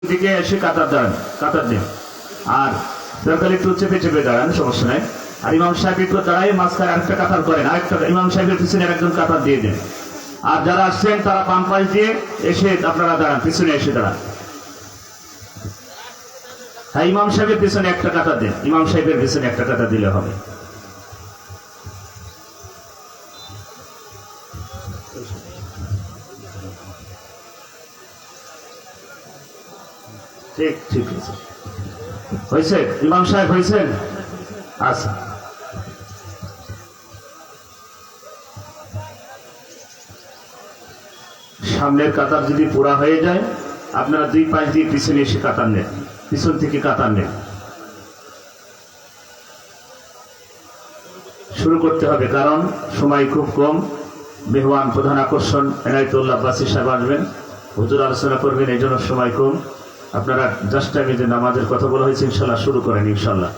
দিকে এসে কাতার দাঁড়ান, কাতার দিন। আর দরকার একটু চেপে চেপে দাঁড়ান, সমস্যা নাই। আর ইমাম সাহেব একটু দাঁড়াই মাঝখানে আরেকটা কাতার করেন, আরেকটা ইমাম সাহেবের পিছনে একজন কাতার দিয়ে দেন। আর যারা আসছেন তারা বাম পাশ দিয়ে এসে আপনারা দাঁড়ান, পিছনে এসে দাঁড়ান। হ্যাঁ, ইমাম সাহেবের পিছনে একটা কাতার দেন, ইমাম সাহেবের পিছনে একটা কাতার দিলে হবে। ঠিক ঠিক আছে, হয়েছে ইমাম সাহেব, হয়েছেন? আচ্ছা, সামনের কাতার যদি পুরা হয়ে যায় আপনারা দুই পাশ দিয়ে পিছনে এসে কাতার নেন, পিছন থেকে কাতার নেন। শুরু করতে হবে কারণ সময় খুব কম। মেহমান প্রধান আকর্ষণ এনায়েতুল্লাহ আব্বাসী সাহেব আসবেন, হুজুর আলোচনা করবেন, এই জন্য সময় কম। আপনারা জাস্ট টাইমে যে নামাজের কথা বলা হয়েছে ইনশাল্লাহ শুরু করেন ইনশাল্লাহ।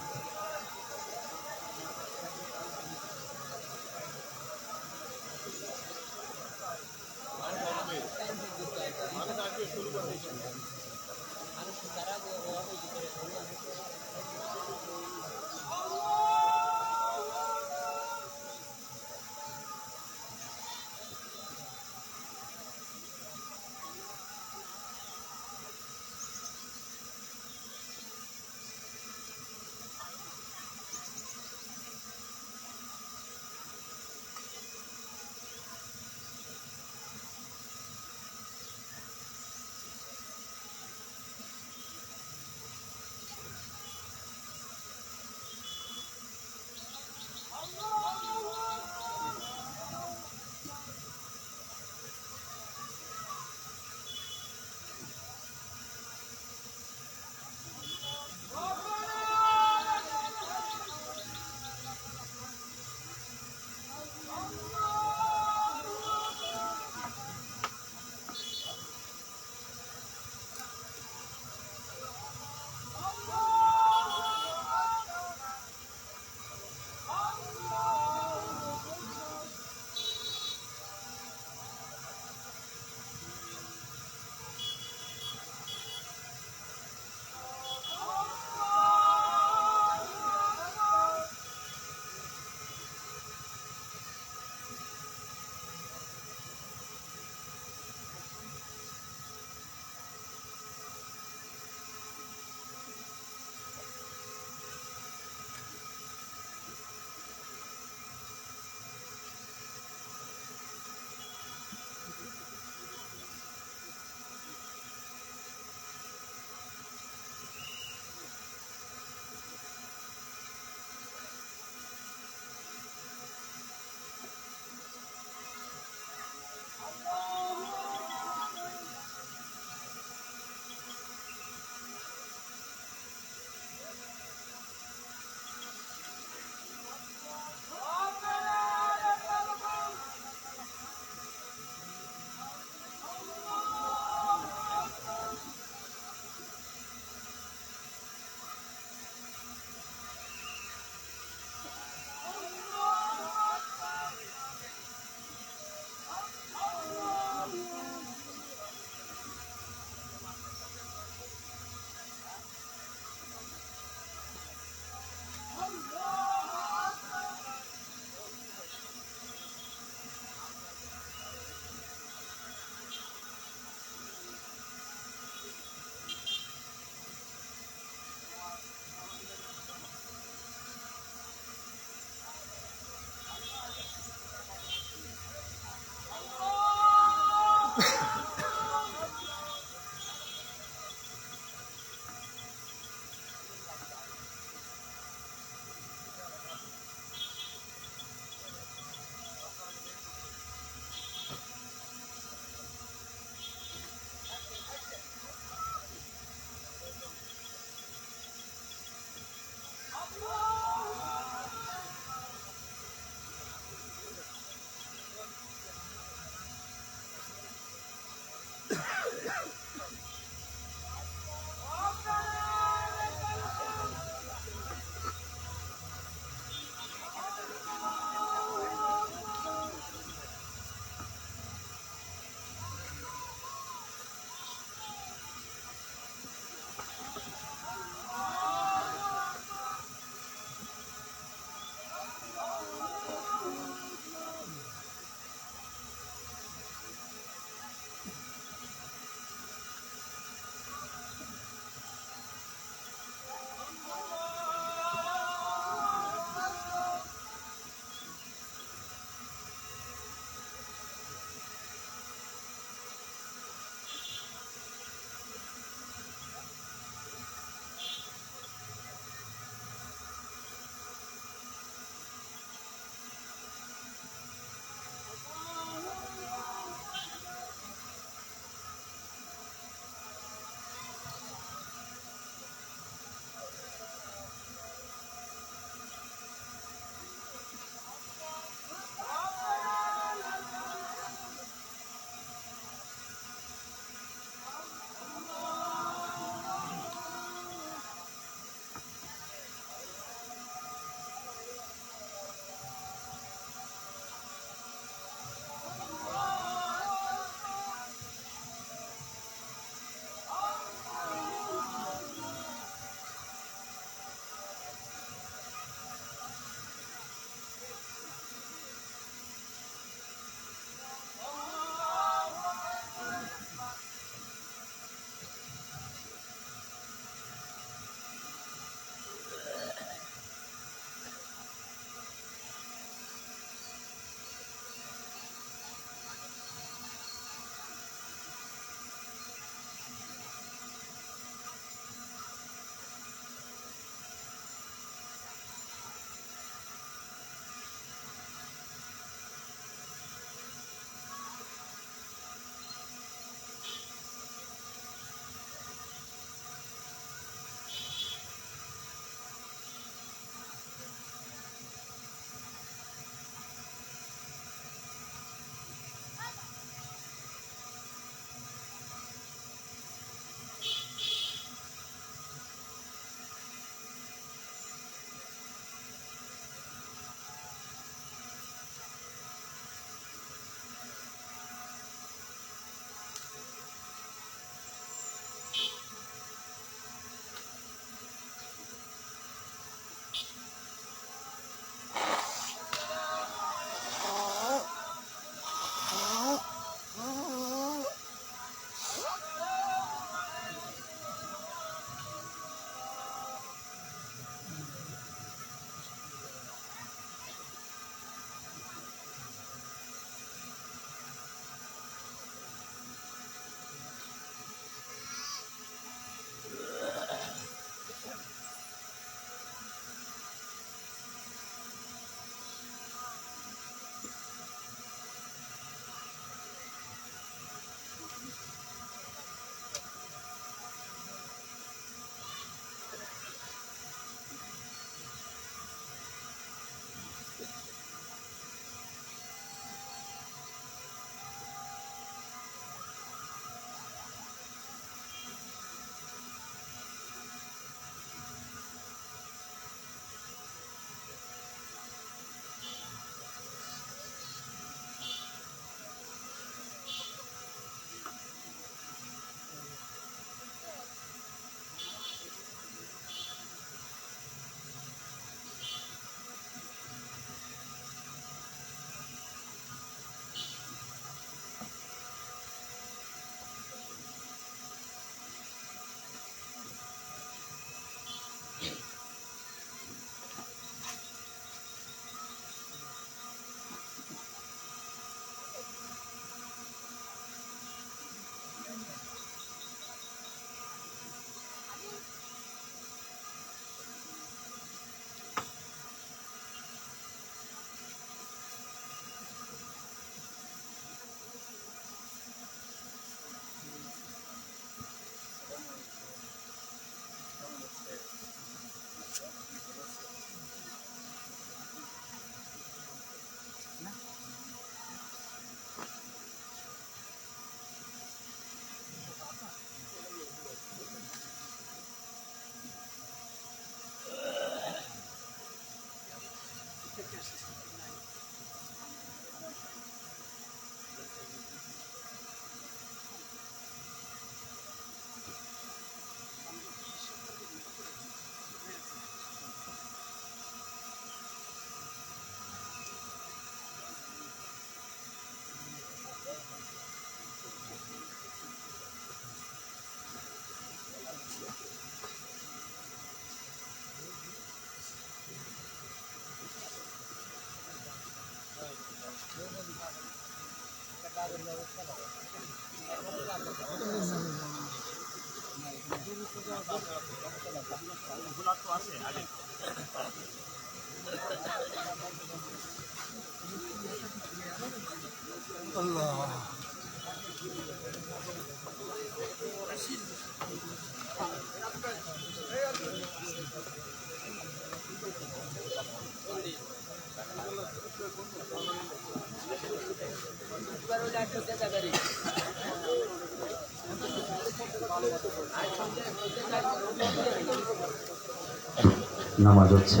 নামাজ হচ্ছে,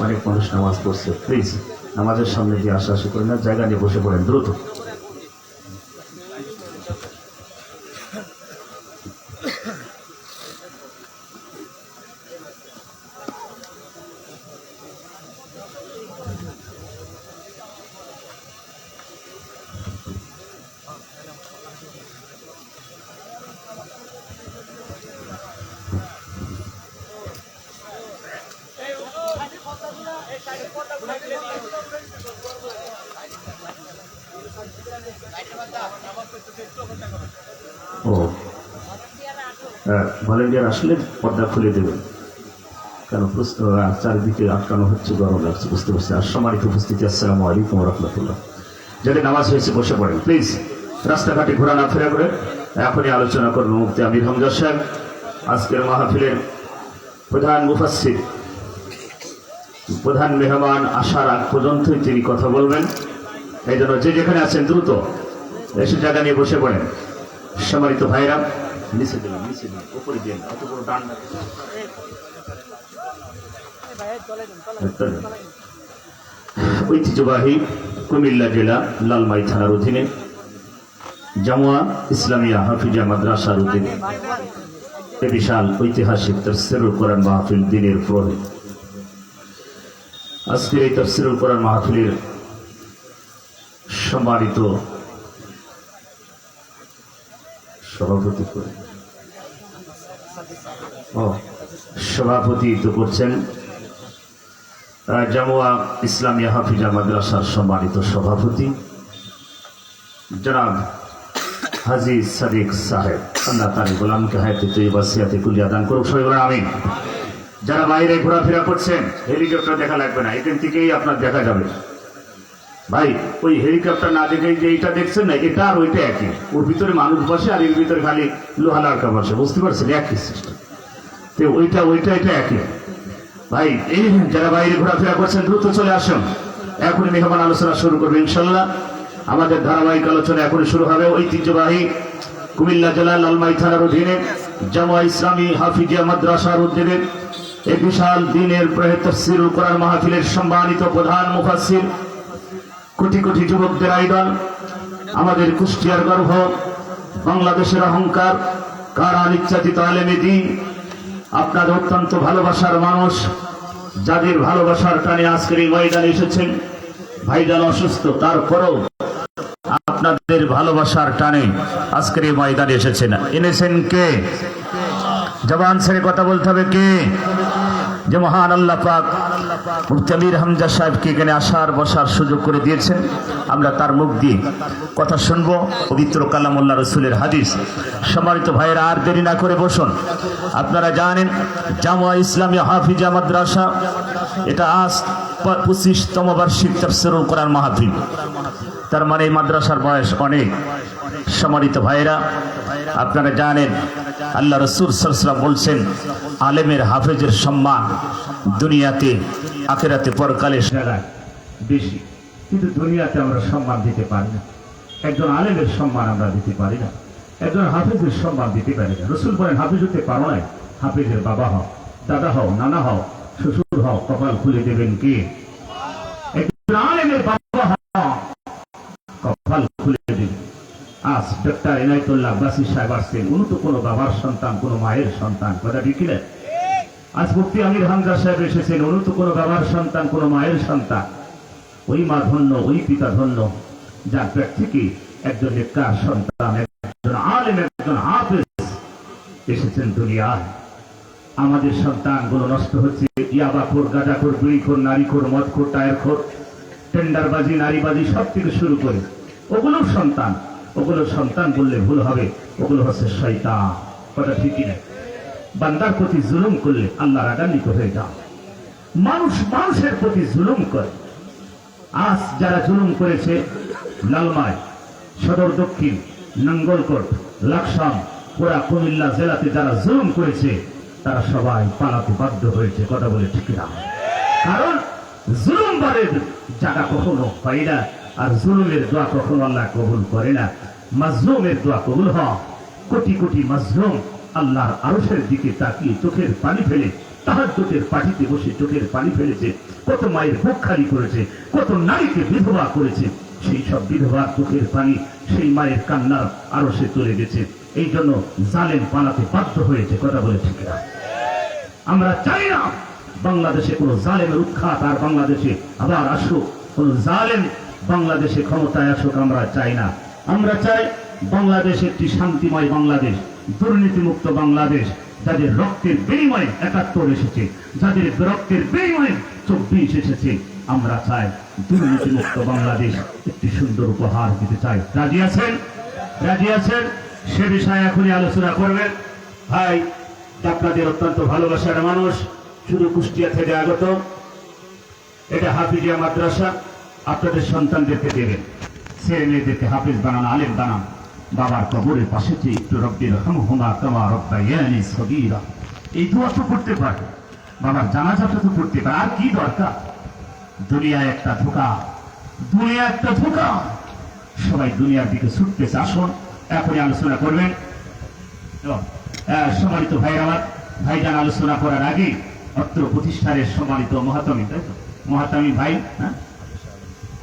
অনেক মানুষ নামাজ পড়ছে, প্লিজ নামাজের সামনে দিয়ে আশা করেন না, জায়গা নিয়ে বসে পড়েন দ্রুত। ও ভলেন্টিয়ার আসলে পর্দা খুলে দেবেন, কেন প্রশ্ন চারিদিকে আটকানো হচ্ছে, গরম লাগছে, বুঝতে পারছি। আর সম্মানিত উপস্থিতি, আসসালামু আলাইকুম রহমতুল্লাহ। যদি নামাজ হয়েছে বসে পড়েন প্লিজ, রাস্তাঘাটে ঘোরা না ফেরা করে। এখনই আলোচনা করবো মুফতি আমির হামজা সাহেব, আজকের মাহফিলের প্রধান মুফাসসির, প্রধান মেহমান। আসার আগ পর্যন্তই তিনি কথা বলবেন, এই জন্য যে যেখানে আছেন দ্রুত এসে জায়গা নিয়ে বসে পড়েন। সম্মানিত ভাইরা, নিচে দিন, উপরে দিন, অত বড় ডান ঐতিহ্যবাহী কুমিল্লা জেলা লালমাই থানার অধীনে জামুয়া ইসলামিয়া হাফিজা মাদ্রাসার অধীনে বিশাল ঐতিহাসিক তাফসীরুল কোরআন মাহফিল দিনের প্রহরে। আজকের এই তাফসীরুল কোরআন মাহফিলের সম্মানিত সভাপতিত্ব করছেন জামুয়া ইসলামিয়া হাফিজা মাদ্রাসার সম্মানিত সভাপতি জনাব হাজী সাদিক সাহেব। আল্লাহ তার গোলামকে হায়াতে তৈয়বা সিয়াতে কুলিয়া দান করুক, সবাই বলেন আমিন। যারা বাইরে ঘোরাফেরা করছেন, হেলিকপ্টার দেখা লাগবে না, এখান থেকেই আপনার দেখা যাবে। ভাই, ওই হেলিকপ্টার না দেখে যে এইটা দেখছেন না, এটা আর ওইটা একই, ওর ভিতরে মানুষ বসে আর এর ভিতরে খালি লোহা লাড়কা বসে, বুঝতে পারছেন? একই সিস্টেম। তো ওইটা এটা একই। ভাই, এই যারা বাইরে ঘোরাফেরা করছেন দ্রুত চলে আসুন, এখনই মেহমান আলোচনা শুরু করবে ইনশাল্লাহ। আমাদের ধারাবাহিক আলোচনা এখনই শুরু হবে। ঐতিহ্যবাহী কুমিল্লা জেলা লালমাই থানার অধীনে জামুয়া ইসলামী হাফিজিয়া মাদ্রাসার উদ্যোগে এই বিশাল দিনের তাফসীরুল কোরআন মাহফিলের সম্মানিত প্রধান মুফাসসির, কোটি কোটি যুবকদের আইডল, আমাদের কুষ্টিয়ার গর্ব, বাংলাদেশের অহংকার, কারা নির্যাতিত আলেমে দ্বীন, আপনাদের অত্যন্ত ভালোবাসার মানুষ, যাদের ভালোবাসার টানে আজকের এই ময়দানে এসেছেন। ভাইজান অসুস্থ, তারপরেও আপনাদের ভালোবাসার টানে আজকের এই ময়দানে এসেছেন। এনেছেন কে? জবান ছেড়ে কথা বলতে হবে কে? যে মহান আল্লাহ পাক মুফতি আমির হামজা সাহেবকে এখানে আসার বসার সুযোগ করে দিয়েছেন। আমরা তার মুখ দিয়ে কথা শুনবো, পবিত্র কালামুল্লাহ রসুলের হাদিস। সম্মানিত ভাইয়েরা, আর দেরি না করে বসুন। আপনারা জানেন জামুয়া ইসলামিয়া হাফিজা মাদ্রাসা, এটা আজ 25তম বার্ষিক তাফসীরুল কোরআন মাহফিল। তার মানে এই মাদ্রাসার বয়স অনেক। সম্মানিত ভাইয়েরা, আপনারা জানেন আল্লাহ রসুল সাল্লাল্লাহু আলাইহি ওয়াসাল্লাম বলছেন, আলেমের হাফেজের সম্মান দুনিয়াতে আখিরাতে পরকালে বেশি, কিন্তু দুনিয়াতে আমরা সম্মান দিতে পারি না। একজন আলেমের সম্মান আমরা দিতে পারি না, একজন হাফেজের সম্মান দিতে পারি না। রসুল বলেন, হাফেজ হতে পারো নাই, হাফেজের বাবা হও, দাদা হও, নানা হও, শ্বশুর হও, কপাল খুলে দেবেন কে? একজন আলেমের বাবা হও, কপাল খুলে দেবেন। আজ ডক্টর এনায়েতুল্লাহ আব্বাসী সাহেব আসছেন, উনি তো কোনো বাবার সন্তান, কোনো মায়ের সন্তান, কথা ঠিক না? আজ মুফতি আমির হামজা সাহেব এসেছেন, উনি তো কোনো বাবার সন্তান, কোনো মায়ের সন্তান। ওই মা ধন্য, ওই পিতা ধন্য, যার পেট থেকে একজন নেককার সন্তান, একজন আলেম, একজন হাফেজ এসেছেন দুনিয়ায়। আমাদের সন্তানগুলো নষ্ট হচ্ছে, ইয়াবাখোর, গাঁজাখোর, বিড়িখোর, নারীখোর, মদখোর, টায়ারখোর, টেন্ডারবাজি, নারীবাজি সব থেকে শুরু করে ওগুলোর সন্তান বললে ভুল হবে, ওগুলো হচ্ছে শয়তান। কথা ঠিকই না? বান্দার প্রতি জুলুম করলে আল্লাহ রাগান্বিত হয়ে যান। মানুষের প্রতি জুলুম করে। আজ যারা জুলুম করেছে লালমাই, সদর দক্ষিণ, নাঙ্গলকোট, লাকসাম, পুরা কুমিল্লা জেলাতে যারা জুলুম করেছে তারা সবাই পালাতে বাধ্য হয়েছে। কথা বলে ঠিক না? কারণ জুলুমবারের জায়গা কখনো হয় না, আর জুলুমের দোয়া কখনো আল্লাহ কবুল করে না। মাজলুমের দোয়া কবুল হয়। কোটি কোটি মাজলুম আল্লাহর আরশের দিকে তাকিয়ে চোখের পানি ফেলে তাহাজ্জুদের পাটিতে বসে চোখের পানি ফেলেছে। কত মায়ের বুক খালি করেছে, কত নারীকে বিধবা করেছে। সেই সব বিধবার চোখের পানি সেই মায়ের কান্নার আরশে চলে গেছে। এই জন্য জালেম পালাতে বাধ্য হয়েছে। কথা বলে ঠিক না? আমরা চাই না বাংলাদেশে কোন জালেমের উৎখাত, আর বাংলাদেশে আবার আসুক কোন জালেম বাংলাদেশে ক্ষমতায় আসুক। আমরা চাই না। আমরা চাই বাংলাদেশ একটি শান্তিময় বাংলাদেশ, দুর্নীতিমুক্ত বাংলাদেশ, যাদের রক্তের বিনিময়ে ৭১ এসেছে, যাদের রক্তের বিনিময়ে ২৪ এসেছে। আমরা চাই দুর্নীতিমুক্ত বাংলাদেশ, একটি সুন্দর উপহার দিতে চাই। রাজি আছেন? রাজি আছেন? সে বিষয়ে এখনই আলোচনা করবেন ভাই। আপনাদের অত্যন্ত ভালোবাসার মানুষ, শুধু কুষ্টিয়া থেকে আগত। এটা হাফিজিয়া মাদ্রাসা। আপনাদের সন্তানদেরকে দেবেন, ছেলে মেয়েদেরকে হাফিজ বানান, আলেম বানান। বাবার কবরের পাশে যে একটু রব্বির হামহুমা কামা রাব্বায়ানি সগীরা, এই দোয়া তো করতে পারে। বাবার জানাজাটা তো করতে পারে। আর কি দরকার? দুনিয়া একটা ধোঁকা, দুনিয়া একটা ধোঁকা। সবাই দুনিয়ার দিকে ছুটতেছে। আসুন এখনই আলোচনা করবেন। সম্মানিত ভাই আমার, ভাইজান আলোচনা করার আগে অত্র প্রতিষ্ঠানের সম্মানিত মহাতামি ভাই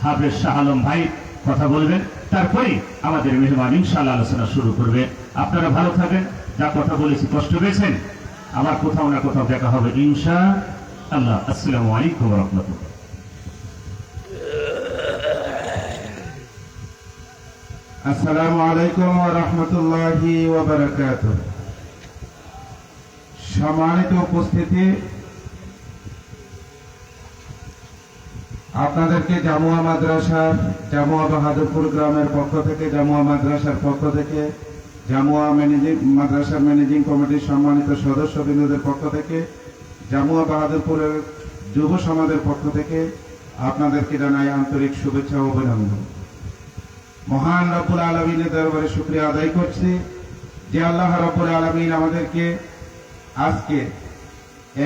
হাফেজ শাহ আলম ভাই কথা বলবেন। তারপরে আমাদের মেহমান ইনশাআল্লাহ আলোচনা শুরু করবে। আপনারা ভালো থাকেন। যা কথা বলেছি কষ্ট পেয়েছেন, আমার কোথাও না কোথাও দেখা হবে ইনশাআল্লাহ। আসসালামু আলাইকুম ওয়া রাহমাতুল্লাহ। আসসালামু আলাইকুম ওয়া রাহমাতুল্লাহি ওয়া বারাকাতুহু। সম্মানিত উপস্থিতি, আপনাদেরকে জামুয়া মাদ্রাসার, জামুয়া বাহাদুরপুর গ্রামের পক্ষ থেকে, জামুয়া মাদ্রাসার পক্ষ থেকে, জামুয়া মাদ্রাসার ম্যানেজিং কমিটির সম্মানিত সদস্যবৃন্দদের পক্ষ থেকে, জামুয়া বাহাদুরপুরের যুব সমাজের পক্ষ থেকে আপনাদেরকে জানাই আন্তরিক শুভেচ্ছা ও অভিনন্দন। মহান রব্বুল আলামিনের দরবারে শুকরিয়া আদায় করছি যে আল্লাহ রব্বুল আলামিন আমাদেরকে আজকে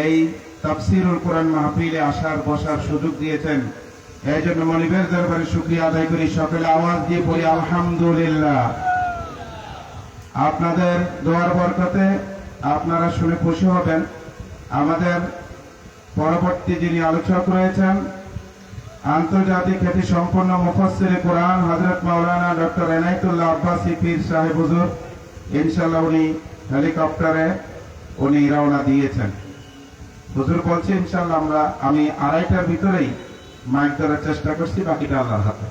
এই তাফসীরুল কোরআন মাহফিলে আসার বসার সুযোগ দিয়েছেন। এই জন্য মনিবের দরবারে শুকরিয়া আদায় করি। সকলে আওয়াজ দিয়ে পড়ি আলহামদুলিল্লাহ। আপনাদের দোয়ার বরকতে আপনারা শুনে খুশি হবেন। আমাদের পরবর্তী যিনি আলোচক রয়েছেন, আন্তর্জাতিক খ্যাতি সম্পন্ন মুফাসসিরে কোরআন হযরত মাওলানা ডক্টর এনায়েতুল্লাহ আব্বাসী পীর সাহেব হুজুর, ইনশাআল্লাহ উনি হেলিকপ্টারে রওনা দিয়েছেন। হুজুর বলছে ইনশাআল্লাহ আমি ২:৩০টার ভিতরেই মাইক ধরার চেষ্টা করছি, বাকিটা আল্লাহর হাতে।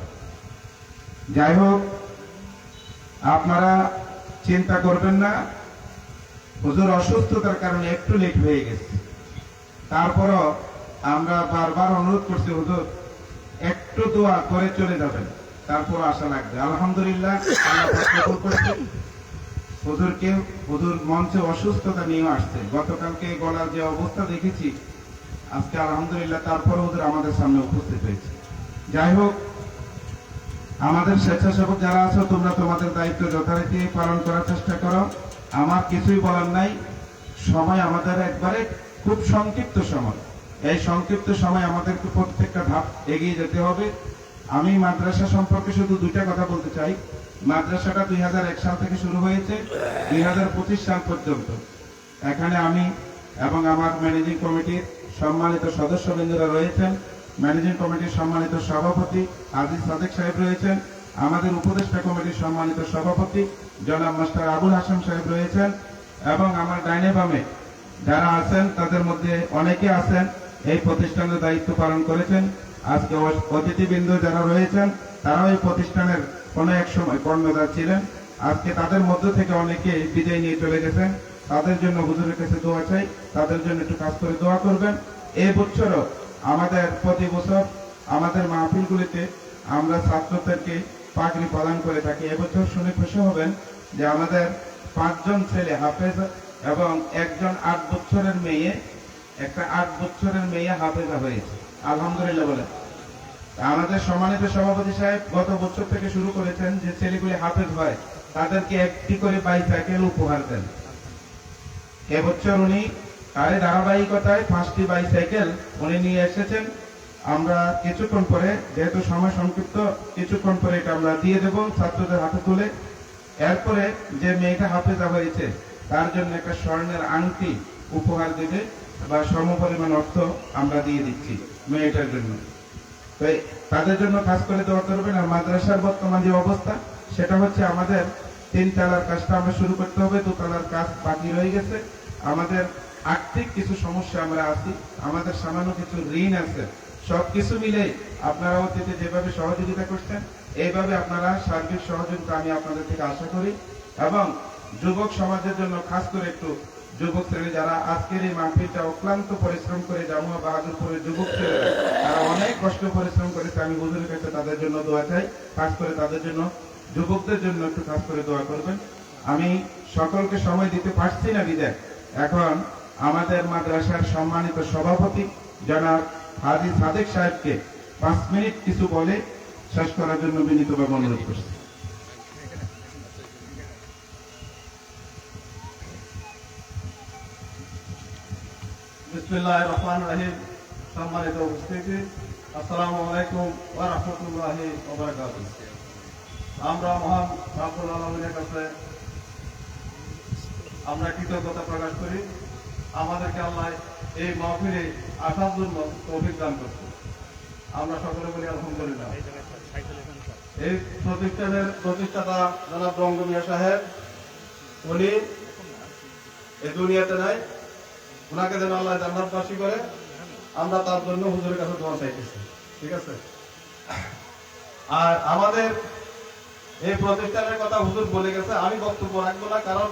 যাই হোক, আপনারা চিন্তা করবেন না, হুজুর অসুস্থতার কারণে একটু লেট হয়ে গেছে। তারপরও আমরা বারবার অনুরোধ করছি, হুজুর একটু দোয়া করে চলে যাবেন, তারপর আশা লাগবে। আলহামদুলিল্লাহ, হুজুর মঞ্চে অসুস্থতা নিয়ে আসছে। গতকালকে গলার যে অবস্থা দেখেছি, আজকে আলহামদুলিল্লাহ তারপর হুজুর আমাদের সামনে উপস্থিত হয়েছে। যাই হোক, আমাদের স্বেচ্ছাসেবক যারা আছো, তোমরা তোমাদের দায়িত্ব যথারীতি পালন করার চেষ্টা করো। আমার কিছুই বলার নাই। সময় আমাদের একবারে খুব সংক্ষিপ্ত সময়। এই সংক্ষিপ্ত সময় আমাদেরকে প্রত্যেকটা ধাপ এগিয়ে যেতে হবে। আমি মাদ্রাসা সম্পর্কে শুধু দুইটা কথা বলতে চাই। মাদ্রাসাটা ২০০১ সাল থেকে শুরু হয়েছে ২০২৫ সাল পর্যন্ত। এখানে আমি এবং আমার ম্যানেজিং কমিটির সম্মানিত সদস্যবৃন্দরা রয়েছেন। ম্যানেজিং কমিটির সম্মানিত সভাপতি আজিজ সাদেক সাহেব রয়েছেন। আমাদের উপদেষ্টা কমিটির সম্মানিত সভাপতি জনাব মাস্টার আবুল হাসান সাহেব রয়েছেন। এবং আমার ডাইনে বামে যারা আছেন, তাদের মধ্যে অনেকে আছেন এই প্রতিষ্ঠানের দায়িত্ব পালন করেছেন। আজকে অতিথিবৃন্দ যারা রয়েছেন, তারাও এই প্রতিষ্ঠানের কোনো এক সময় কর্ণধার ছিলেন। আজকে তাদের মধ্য থেকে অনেকে বিদায় নিয়ে চলে গেছেন। তাদের জন্য হুজুরের কাছে দোয়া চাই, তাদের জন্য একটু কাজ করে দোয়া করবেন। এই বছরও আমাদের প্রতি বছর আমাদের মাহফিলগুলিতে আমরা ছাত্রদেরকে পাগড়ি প্রদান করে থাকি। এবছর শুনে খুশি হবেন যে আমাদের 5 জন ছেলে হাফেজ এবং একজন 8 বছরের মেয়ে, একটা 8 বছরের মেয়ে হাফেজা হয়েছে, আলহামদুলিল্লাহ বলে। আমাদের সম্মানিত সভাপতি সাহেব গত বছর থেকে শুরু করেছেন যে ছেলেগুলি হাফেজ হয় তাদেরকে একটি করে বাইসাইকেল উপহার দেন। এবছর উনি তার ধারাবাহিকতায় 5টি বাইসাইকেল উনি নিয়ে এসেছেন। আমরা কিছুক্ষণ পরে, যেহেতু সময় সংক্ষিপ্ত, কিছুক্ষণ পরে এটা আমরা দিয়ে দেব ছাত্রদের হাতে তুলে। এরপরে যে মেয়েটা হাফেজা হয়েছে তার জন্য একটা স্বর্ণের আংটি উপহার দেবে বা সমপরিমাণ অর্থ আমরা দিয়ে দিচ্ছি মেয়েটার জন্য। তো তাদের জন্য কাজ করে দেওয়া করবেন। আর মাদ্রাসার বর্তমান যে অবস্থা সেটা হচ্ছে আমাদের 3 তলার কাজটা আমরা শুরু করতে হবে, 2 তলার কাজ বাকি রয়ে গেছে। আমাদের আর্থিক কিছু সমস্যা আমরা আছি, আমাদের সামান্য কিছু ঋণ আছে। সবকিছু মিলে আপনারা অতীতে যেভাবে সহযোগিতা করছেন এইভাবে আপনারা সার্বিক সহযোগিতা আমি আপনাদের থেকে আশা করি। এবং যুবক সমাজের জন্য খাস করে একটু যুবক শ্রেণী যারা আজকের এই মাহফিলটা অক্লান্ত পরিশ্রম করে, জামুয়া বাহাদুরপুরের যুবক শ্রেণী তারা অনেক কষ্ট পরিশ্রম করেছে, আমি হুজুরের কাছে তাদের জন্য দোয়া চাই। খাস করে তাদের জন্য, যুবকদের জন্য একটু খাস করে দোয়া করবেন। আমি সকলকে সময় দিতে পারছি না বিদায়, এখন আমাদের মাদ্রাসার সম্মানিত সভাপতি জনাব হাজী সাদেক সাহেবকে 5 মিনিট কিছু বলে শেষ করার জন্য বিনীতভাবে অনুরোধ করছি। বিসমিল্লাহির রহমানির রহিম। সম্মানিত উপস্থিতি, আসসালামু আলাইকুম ওয়া রাহমাতুল্লাহি ওয়া বারাকাতুহু। আমরা মহান রব্বুল আলামিনের কাছে আমরা কৃতজ্ঞতা প্রকাশ করি, আমাদেরকে আল্লাহ এই মাহফিলে আসার জন্য তৌফিক দান করছে। আমরা সকলে বলি আলহামদুলিল্লাহ। এই প্রতিষ্ঠানের প্রতিষ্ঠাতা জনাব রঙ্গ মিয়া সাহেব, উনি এই দুনিয়াতে নাই, ওনাকে যেন আল্লাহ জান্নাতবাসী করে, আমরা তার জন্য হুজুরের কাছে দোয়া চাইতেছি। ঠিক আছে। আর আমাদের এই প্রতিষ্ঠানের কথা হুজুর বলে গেছে, আমি বক্তব্য রাখবো না, কারণ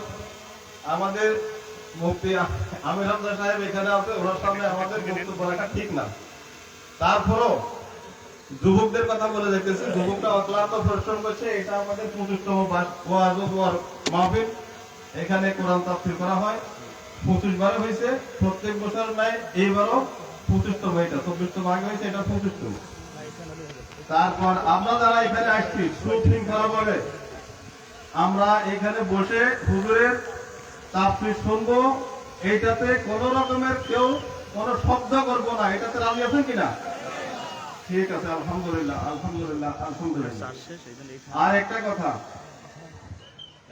আমাদের মুফতি আমির হামজা সাহেব এখানে আছে, ওনার সামনে আমাদের বক্তব্য রাখা ঠিক না। তারপরও যুবকদের কথা বলে দেখতেছি, যুবকরা অক্লান্ত পরিশ্রম করছে। এটা আমাদের 25তম ওয়াজ মাহফিল, এখানে কোরআন তাফসীর করা হয়। 25 বার হয়েছে, প্রত্যেক বছর নাই, এইবারও 25তম, এটা 24তম আগে হয়েছে, এটা 25তম। তারপর আমরা যারা এখানে আসছি সুশৃঙ্খলাভাবে আমরা এখানে বসে হুজুরের তাফসীর শুনবো, এইটাতে কোন রকমের কেউ কোনো শব্দ করবো না, এটাতে রাজি আছেন কিনা? ঠিক আছে, আলহামদুলিল্লাহ আলহামদুলিল্লাহ আলহামদুলিল্লাহ। আর একটা কথা,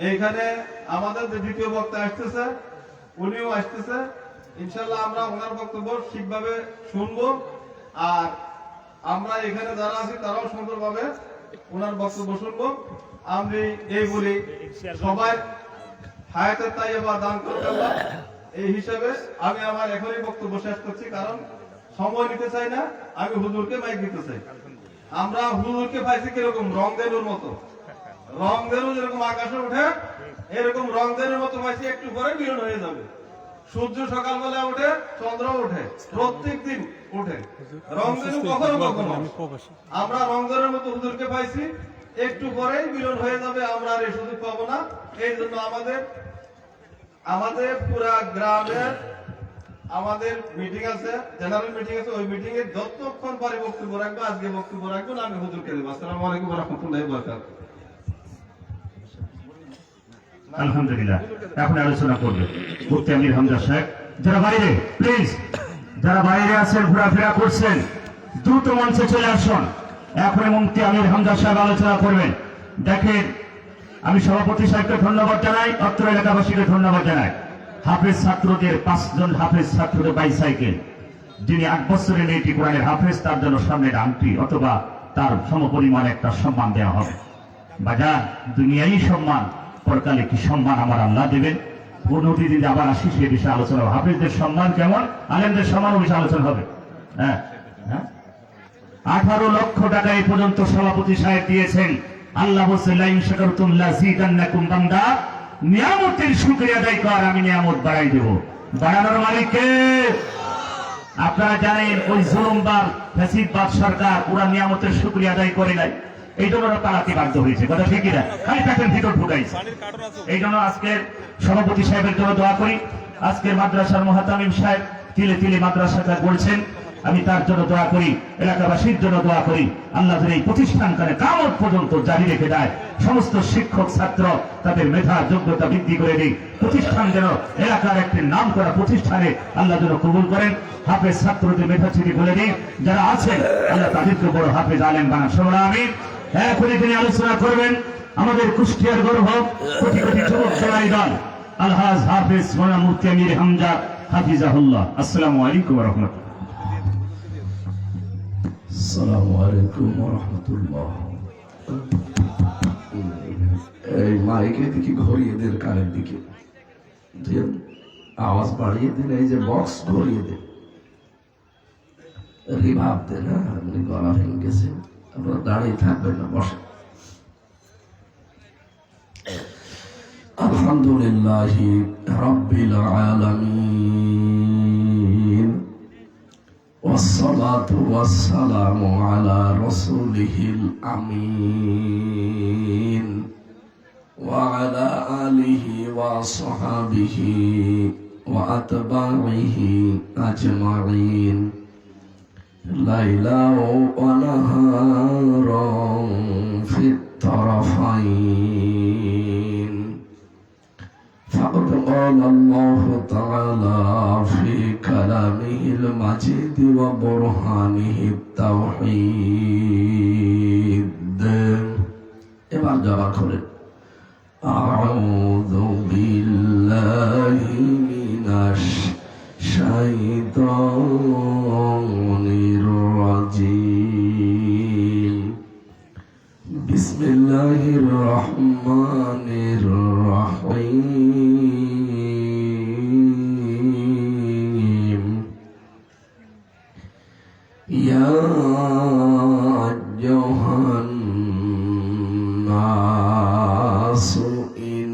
এইখানে আমাদের যে দ্বিতীয় বক্তা আসতেছে উনিও আসতেছে, ইনশাল্লাহ আমরা ওনার বক্তব্য ঠিকভাবে শুনবো। আর আমরা এখানে যারা আছি তারাও সুন্দরভাবে ওনার বক্তব্য শুনবো। আমি এই বলি, সবাই হায়াতের তাইয়্যিবা দান করুন আল্লাহ। এই হিসাবে আমি আমার এখনই বক্তব্য শেষ করছি, কারণ সময় নিতে চাই না, আমি হুজুরকে মাইক দিতে চাই। আমরা হুজুরকে পাইছি কিরকম, রংদেনুর মতো। রংদেনু যেরকম আকাশে উঠে, এরকম রংদেনুর মতো পাইছি, একটু পরে মিলন হয়ে যাবে। সূর্য সকালবেলা উঠে, চন্দ্র উঠে, প্রত্যেক দিন উঠে। রংদেনু কখনো কখনো, আমরা রংদেনুর মতো হুজুরকে পাইছি, একটু পরেই মিলন হয়ে যাবে, আমরা আর এই সুযোগ পাবো না। এই জন্য আমাদের পুরা গ্রামের আমাদের মিটিং আছে, জেনারেল মিটিং আছে, ওই মিটিং এ যতক্ষণ পরে বক্তব্য রাখবো, আজকে বক্তব্য রাখবো না, আমি হুজুরকে দেবো। আসসালামু আলাইকুম ওয়া রাহমাতুল্লাহি ওয়া বারাকাতুহু। আলহামদুলিল্লাহ। এখন আলোচনা করবে মুফতি আমির হামজা সাহেব। যারা বাইরে, প্লিজ যারা বাইরে আছেন, ঘোরাফেরা করছেন, দ্রুত মঞ্চে চলে আসুন। এখন মুফতি আমির হামজা সাহেব আলোচনা করবেন। দেখেন, আমি সভাপতি সাহেবকে ধন্যবাদ জানাই, অত্র এলাকাবাসীকে ধন্যবাদ জানাই। হাফেজ ছাত্রদের 5 জন হাফেজ ছাত্রদের বাইসাইকেল, যিনি 8 বছরের মেয়েটি কোরআনের হাফেজ, তার জন্য সামনের আংটি অথবা তার সমপরিমাণ একটা সম্মান দেওয়া হবে। বাজার দুনিয়ায় সম্মান, পরকালে কি সম্মান আমার আল্লাহ দেবেন। পরবর্তী দিন আবার আসি, সে বিষয়ে আলোচনা হবে। হাফেজদের সম্মান কেমন, আলেমদের সম্মান বিষয়ে আলোচনা হবে। হ্যাঁ, 18 লক্ষ টাকা এই পর্যন্ত সভাপতি সাহেব দিয়েছেন। আল্লাহ বলছেন, লা ইন শাকারতুম লাযীদান্নাকুম, বান্দা নিয়ামতের শুকরিয়া আদায় কর, আমি নিয়ামত বাড়াই দেব। বাড়ানোর মালিক কে? আপনারা জানেন ওই জুলুমবাদ ফ্যাসিদবাদ সরকার পুরা নিয়ামতের শুকরিয়া আদায় করে নাই, এই জন্য ওরা তাড়াতে বাধ্য হয়েছে। কথা ঠিকই না? খালি প্যাটের ভিতর ঢুকাইছে। এই জন্য আজকের সভাপতি সাহেবের জন্য দোয়া করি। আজকের মাদ্রাসার মুহাতামিম সাহেব তিলে তিলে মাদ্রাসাটা গড়ছেন, আমি তার জন্য দোয়া করি, এলাকাবাসীর জন্য দোয়া করি। আল্লাহ যেন এই প্রতিষ্ঠানখানে কামত পর্যন্ত জারি রেখে দেয়। সমস্ত শিক্ষক ছাত্র তাদের মেধা যোগ্যতা বৃদ্ধি করে দিই। প্রতিষ্ঠান যেন এলাকার একটি নাম করা প্রতিষ্ঠানে আল্লাহ যেন কবুল করেন। হাফেজ ছাত্রদের মেধা চিঠি বলে দিন, যারা আছেন আল্লাহ তাদেরকে বড় হাফেজ আলেম বানান। সবাই আমিন। এখনই তিনি আলোচনা করবেন আমাদের কুষ্টিয়ার গর্ব, কোটি কোটি যুবক জেলাই দল আলহাজ হাফেজ মৌলানা মুফতি আমির হামজা হাফিজাহুল্লাহ। আসসালামু আলাইকুম ওয়া রাহমাতুল্লাহ। আসসালামু আলাইকুম ওয়া রাহমাতুল্লাহ। এই মাইকে দিকে ঘুরিয়ে দেন, কানের দিকে দেন, আওয়াজ বাড়িয়ে দেন। এই যে বক্স ঘুরিয়ে দেন, রিভাব দেন। আপনি গলা ভেঙে গেছে, আপনারা দাঁড়িয়ে থাকবেন না, বসে। আলহামদুলিল্লাহি রাব্বিল আলামিন والصلاة والسلام على رسوله الأمين وعلى آله وصحبه وأتباعه أجمعين ليلا ونهارا في الطرفين. فقد قال الله تعالى في كلامه المجيد وبرهانه التوحيد. এবার জবাব করেন أعوذ بالله من الشيطان الرجيم. بسم الله الرحمن الرحيم. يا أيها الناس إن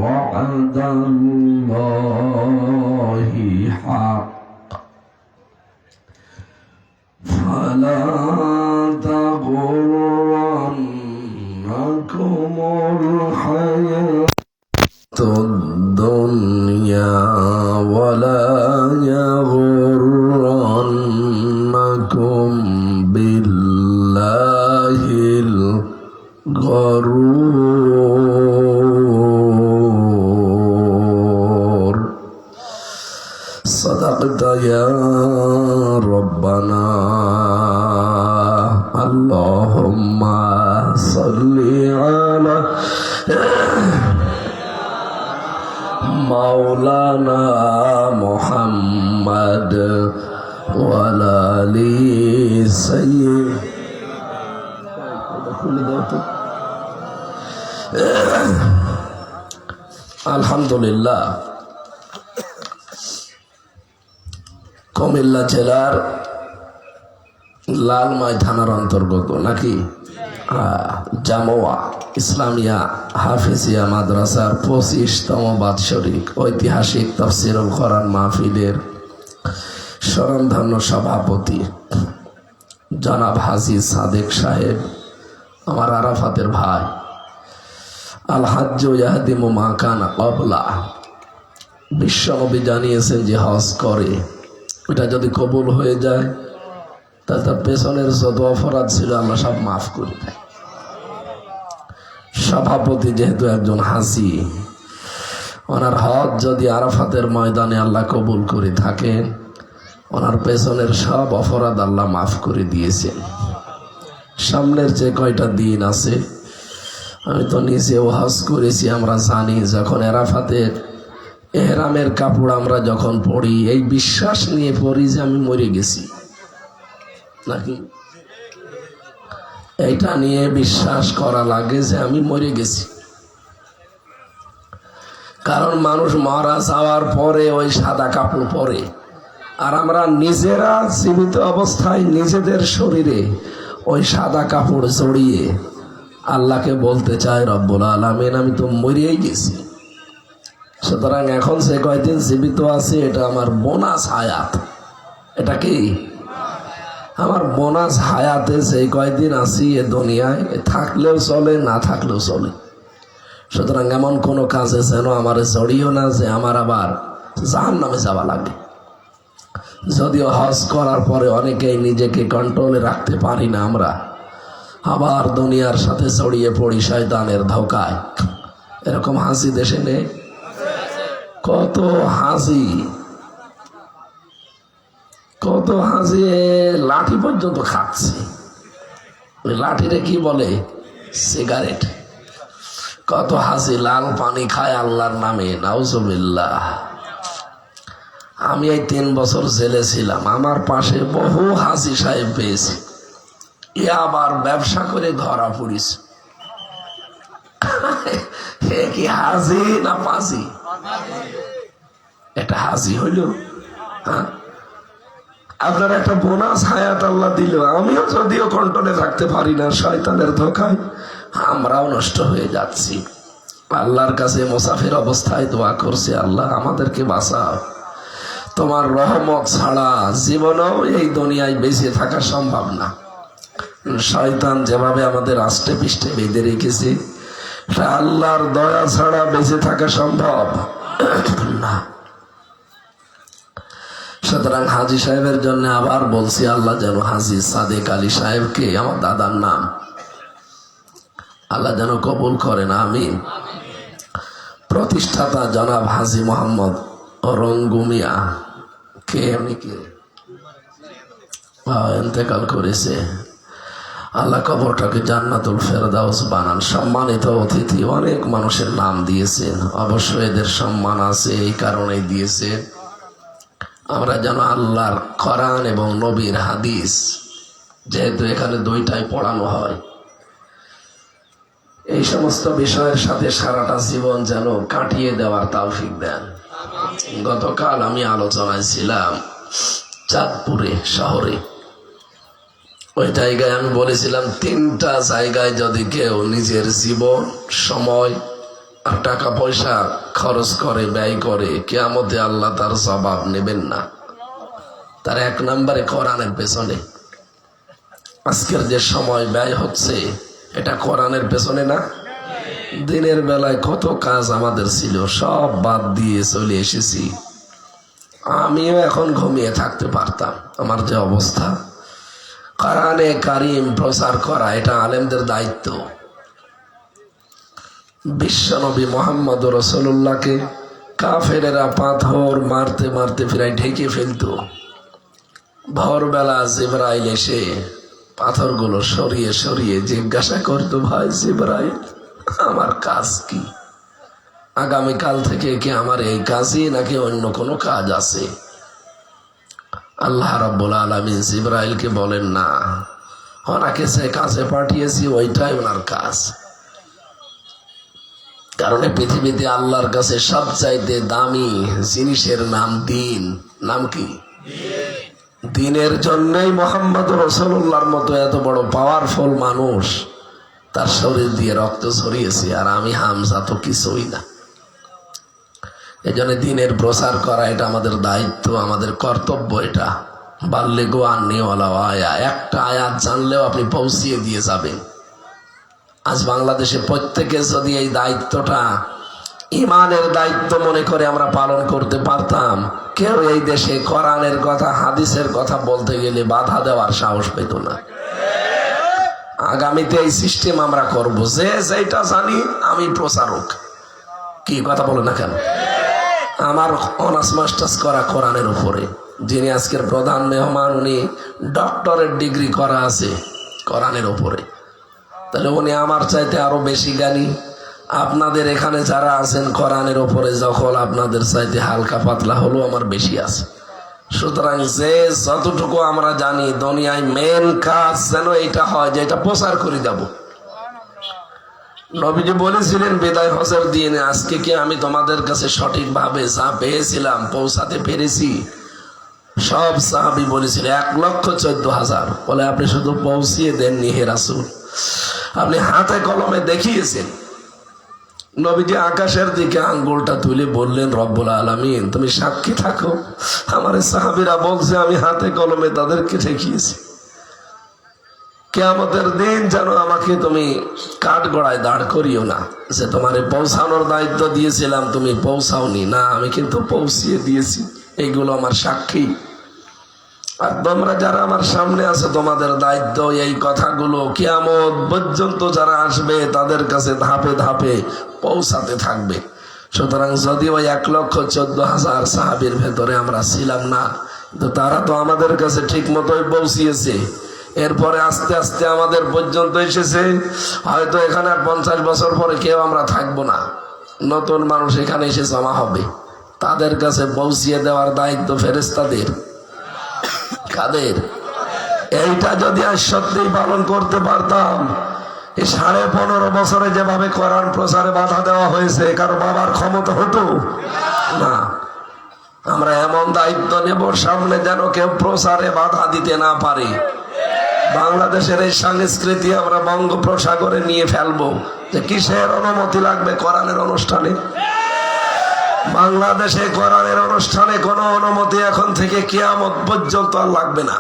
وعد الله حق فلا تغرنكم الحياة الدنيا ولا يغرنكم بالله الغرور. صدقت يا ربنا. اللهم صل على مولانا محمد وعلى آل سيدنا. আলহামদুলিল্লাহ, কুমিল্লা জেলার লালমাই থানার অন্তর্গত নাকি জামোয়া ইসলামিয়া হাফিজিয়া মাদ্রাসার 25তম বাৎসরিক ঐতিহাসিক তাফসীরুল কোরআন মাহফিলের স্মরণধন্য সভাপতি জনাব হাজী সাদেক সাহেব, আমার আরাফাতের ভাই। আল হাজ্জ ইয়াহদিমু মা কানা ক্বাবলা, বিশ্বনবী জানিয়েছেন যে হজ করে ওটা যদি কবুল হয়ে যায় তাহলে তার পেছনের যত অপরাধ ছিল আল্লাহ সব মাফ করে দেয়। সভাপতি যেহেতু একজন হাজি, ওনার হজ যদি আরাফাতের ময়দানে আল্লাহ কবুল করে থাকেন, ওনার পেছনের সব অপরাধ আল্লাহ মাফ করে দিয়েছেন। সামনের যে কয়টা দিন আছে, আমি তো নিজেও হজ করেছি, আমরা জানি যখন আরাফাতের এহরামের কাপড় আমরা যখন পরি, এই বিশ্বাস নিয়ে পরি যে আমি মরে গেছি নাকি, এইটা নিয়ে বিশ্বাস করা লাগে যে আমি মরে গেছি। কারণ মানুষ মারা যাওয়ার পরে ওই সাদা কাপড় পরে, আর আমরা নিজেরা জীবিত অবস্থায় নিজেদের শরীরে ওই সাদা কাপড় জড়িয়ে আল্লাহকে বলতে চাই, রব্বুল আলামিন আমি তো মরিয়াই গেছি। সুতরাং এখন যে কয়দিন জীবিত আছে এটা আমার বোনাস হায়াত, এটা কি? আমার বোনাস হায়াতে সেই কয়দিন আছি এ দুনিয়ায়, থাকলেও চলে, না থাকলেও চলে। সুতরাং এমন কোনো কাজে যেন আমার জড়িও না যে আমার আবার জাহান্নামে যাওয়া লাগে। যদিও হজ করার পরে অনেকেই নিজেকে কন্ট্রোলে রাখতে পারি না, আমরা আবার দুনিয়ার সাথে জড়িয়ে পড়ি শয়তানের ধোকায়। এরকম হাসি দেশে নেই? কত হাসি, কত হাসি, লাঠি পর্যন্ত খাচ্ছে। ওই লাঠিরে কি বলে? সিগারেট। কত হাসি, লাল পানি খায় আল্লাহর নামে, নাউজুবিল্লাহ। আমি এই 3 বছর জেলে ছিলাম, আমার পাশে বহু হাসি সাহেব পেয়েছি। এ আবার ব্যবসা করে ধরা পড়িস। এ কি হাসি না পাসি? এটা হাসি হইল? হ্যাঁ, আপনার একটা বোনাস হায়াত আল্লাহ দিল, আমিও যদিও কন্ট্রোলে রাখতে পারি না শয়তানের ধোকায়, আমরাও নষ্ট হয়ে যাচ্ছি। আল্লাহর কাছে মুসাফির অবস্থায় দোয়া করছি, আল্লাহ আমাদেরকে বাঁচাও, তোমার রহমত ছাড়া জীবনেও এই দুনিয়ায় বেঁচে থাকা সম্ভব না। শয়তান যেভাবে আমাদের আষ্টে পৃষ্ঠে বেঁধে রেখেছে, আল্লাহর দয়া ছাড়া বেঁচে থাকা সম্ভব না। সুতরাং হাজী সাহেবের জন্য আবার বলছি, আল্লাহ যেন হাজী সাদেক আলী সাহেবকে, আমার দাদার নাম, আল্লাহ যেন কবুল করেন, আমিন। প্রতিষ্ঠাতা জনাব হাজী মোহাম্মদ রঙ্গুমিয়া কে, এমনি কে ইন্তেকাল করেছে, আল্লাহ কবরটাকে জান্নাতুল ফেরদাউস বানান। সম্মানিত অতিথি অনেক মানুষের নাম দিয়েছেন, অবশ্যই এদের সম্মান আছে, এই কারণেই দিয়েছেন আমরা যেন আল্লাহর কোরআন এবং নবীর হাদিস, যেহেতু এখানে দুইটাই পড়ানো হয়, এই সমস্ত বিষয়ের সাথে সারাটা জীবন যেন কাটিয়ে দেওয়ার তৌফিক দেন। গতকাল আমি আলোচনায় ছিলাম চাঁদপুরে শহরে, ওই জায়গায় আমি বলেছিলাম 3টা জায়গায় যদি কেউ নিজের জীবন, সময় আর টাকা পয়সা খরচ করে, ব্যয় করে, কিয়ামতে আল্লাহ তার জবাব নেবেন না। তার 1 নম্বরে কোরআনের পেছনে। আজকের যে সময় ব্যয় হচ্ছে এটা কোরআনের পেছনে না? দিনের বেলায় কত কাজ আমাদের ছিল, সব বাদ দিয়ে চলে এসেছি। আমিও এখন ঘুমিয়ে থাকতে পারতাম, আমার যে অবস্থা। কোরআনে কারিম প্রচার করা এটা আলেমদের দায়িত্ব। বিশ্বনবী মোহাম্মদ রাসূলুল্লাহকে কাফেরেরা পাথর মারতে মারতে প্রায় ঢেকে ফেলতো। ভোরবেলা জিবরাইল এসে পাথরগুলো সরিয়ে সরিয়ে জিজ্ঞাসা করতো, ভাই জিবরাইল, আমার কাজ কি? আগামীকাল থেকে কি আমার এই কাজই নাকি অন্য কোনো কাজ আছে? আল্লাহ রাব্বুল আলামিন জিবরাইলকে বলেন, না, ওনাকে সে কাজে পাঠিয়েছি ওইটাই ওনার কাজ। কারণ পৃথিবীতে আল্লাহর কাছে সবচাইতে দামি জিনিসের নাম দিন। নাম কি? দিনের জন্যই মোহাম্মদ রাসূলুল্লাহর মতো এত বড় পাওয়ারফুল মানুষ তার শরীর দিয়ে রক্ত ঝরিয়েছে, আর আমি হামজা তো কিছুই না। এজন্য দিনের প্রচার করা এটা আমাদের দায়িত্ব, আমাদের কর্তব্য। এটা বাল্লিগু আন্নী ওয়ালাউ আয়া, একটা আয়াত জানলেও আপনি পৌঁছিয়ে দিয়ে যাবেন। আজ বাংলাদেশে প্রত্যেকে যদি এই দায়িত্বটা ইমানের দায়িত্ব মনে করে আমরা পালন করতে পারতাম, কেউ এই দেশে কোরআনের কথা, হাদিসের কথা বলতে গেলে বাধা দেওয়ার সাহস পেত না। আগামীতে এই সিস্টেম আমরা করব, যে যেটা জানি আমি প্রচারক। কি কথা বলে না কেন? আমার অনার্স মাস্টার্স করা কোরআনের উপরে, যিনি আজকের প্রধান মেহমান, উনি ডক্টরেট ডিগ্রি করা আছে কোরআনের উপরে। তাহলে উনি আমার চাইতে আরো বেশি জ্ঞানী। আপনাদের এখানে যারা আছেন কোরআনের উপরে যখন আপনাদের চাইতে হালকা পাতলা হলো আমার বেশি আছে। সুতরাং যে যতটুকু আমরা জানি, দুনিয়ায় মেন কাজ যেন এটা হয় যে এটা প্রচার করে যাব। নবীজি বলেছিলেন বিদায় হজের দিন, আজকে কি আমি তোমাদের কাছে সঠিকভাবে যা পেয়েছিলাম পৌঁছাতে পেরেছি? সব সাহাবী বলেছিল 1,14,000। বলে, আপনি শুধু পৌঁছিয়ে দেননি হে রাসূল, আপনি হাতে কলমে দেখিয়েছেন। নবীজি আকাশের দিকে আঙ্গুলটা তুলে বললেন, রব্বুল আলামিন তুমি সাক্ষী থাকো, আমার সাহাবীরা বলছে আমি হাতে কলমে তাদেরকে ঠেকিয়েছি, কিয়ামতের দিন যেন আমাকে তুমি কাঠগড়ায় দাঁড় করিও না, যে তোমারে পৌঁছানোর দায়িত্ব দিয়েছিলাম তুমি পৌঁছাওনি, না আমি কিন্তু পৌঁছিয়ে দিয়েছি, এইগুলো আমার সাক্ষী। আর তোমরা যারা আমার সামনে আছে তোমাদের দায়িত্ব এই কথাগুলো কিয়ামত পর্যন্ত যারা আসবে তাদের কাছে ধাপে ধাপে পৌঁছাতে থাকবে। সুতরাং যদি ওই 1,14,000 সাহাবীর ভেতরে আমরা ছিলাম না, তো তারা তো আমাদের কাছে ঠিক মতোই পৌঁছিয়েছে। এরপরে আস্তে আস্তে আমাদের পর্যন্ত এসেছে, হয়তো এখানে আর 50 বছর পরে কেউ আমরা থাকবো না, নতুন মানুষ এখানে এসে জমা হবে, তাদের কাছে পৌঁছিয়ে দেওয়ার দায়িত্ব ফেরেশতাদের। কাদের? এইটা যদি আজ সত্যি পালন করতে পারতাম, এই 15.5 বছরে যেভাবে কোরআন প্রচারে বাধা দেওয়া হয়েছে কারো বাবার ক্ষমতা হতো না। আমরা এমন দায়িত্ব নেব সামনে যেন কেউ প্রচারে বাধা দিতে না পারে। বাংলাদেশের এই সংস্কৃতি আমরা বঙ্গোপসাগরে নিয়ে ফেলবো, যে কিসের অনুমতি লাগবে কোরআনের অনুষ্ঠানে। বাংলাদেশে কোরআনের অনুষ্ঠানে কোনো অনুমতি এখন থেকে কিয়ামত পর্যন্ত আর লাগবে না।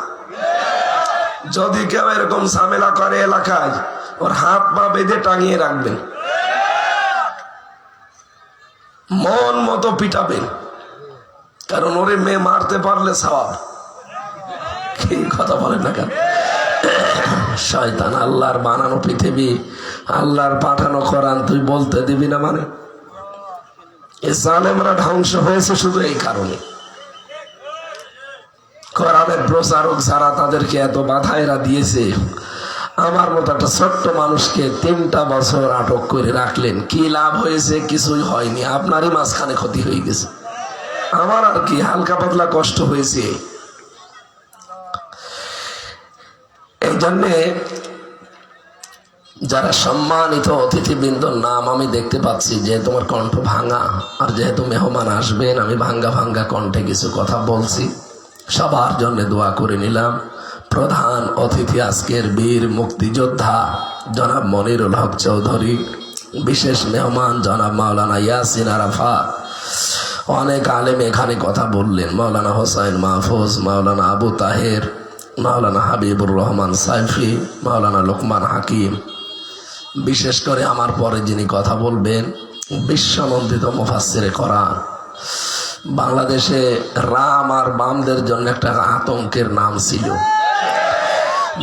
যদি কেউ এরকম ঝামেলা করে এলাকায়, ওর হাত পা বেঁধে টাঙিয়ে রাখবেন, মন মতো পিটাবেন, কারণ ওরে মেয়ে মারতে পারলে সওয়াব। কি কথা বলেন না কেন? শয়তান আল্লাহর বানানো পৃথিবী, আল্লাহর পাঠানো কোরআন তুই বলতে দিবি না? মানে এই জালেমরা ধ্বংস হয়েছে শুধু এই কারণে, কোরআনের প্রচারক যারা তাদেরকে এত বাধা এরা দিয়েছে। আমার মতো একটা ছোট্ট মানুষকে 3টা বছর আটক করে রাখলেন, কি লাভ হয়েছে? কিছুই হয়নি, আপনারই মাঝখানে ক্ষতি হয়ে গেছে, আমার আর কি হালকা পাতলা কষ্ট হয়েছে। এই জন্যে যারা সম্মানিত অতিথিবৃন্দর নাম আমি দেখতে পাচ্ছি, যে তোমার কণ্ঠ ভাঙা, আর যেহেতু মেহমান আসবেন আমি ভাঙ্গা ভাঙ্গা কণ্ঠে কিছু কথা বলছি, সবার জন্য দোয়া করে নিলাম। প্রধান অতিথি আজকের বীর মুক্তিযোদ্ধা জনাব মনিরুল হক চৌধুরী, বিশেষ মেহমান জনাব মাওলানা ইয়াসিন আরাফাত, অনেক আলেম এখানে কথা বললেন, মাওলানা হোসাইন মাহফুজ, মাওলানা আবু তাহের, মাওলানা হাবিবুর রহমান সাইফি, মাওলানা লোকমান হাকিম, বিশেষ করে আমার পরে যিনি কথা বলবেন বিশ্বনন্দিত মুফাসসিরে কোরআন। বাংলাদেশে রাম আর বামদের জন্য একটা আতঙ্কের নাম ছিল,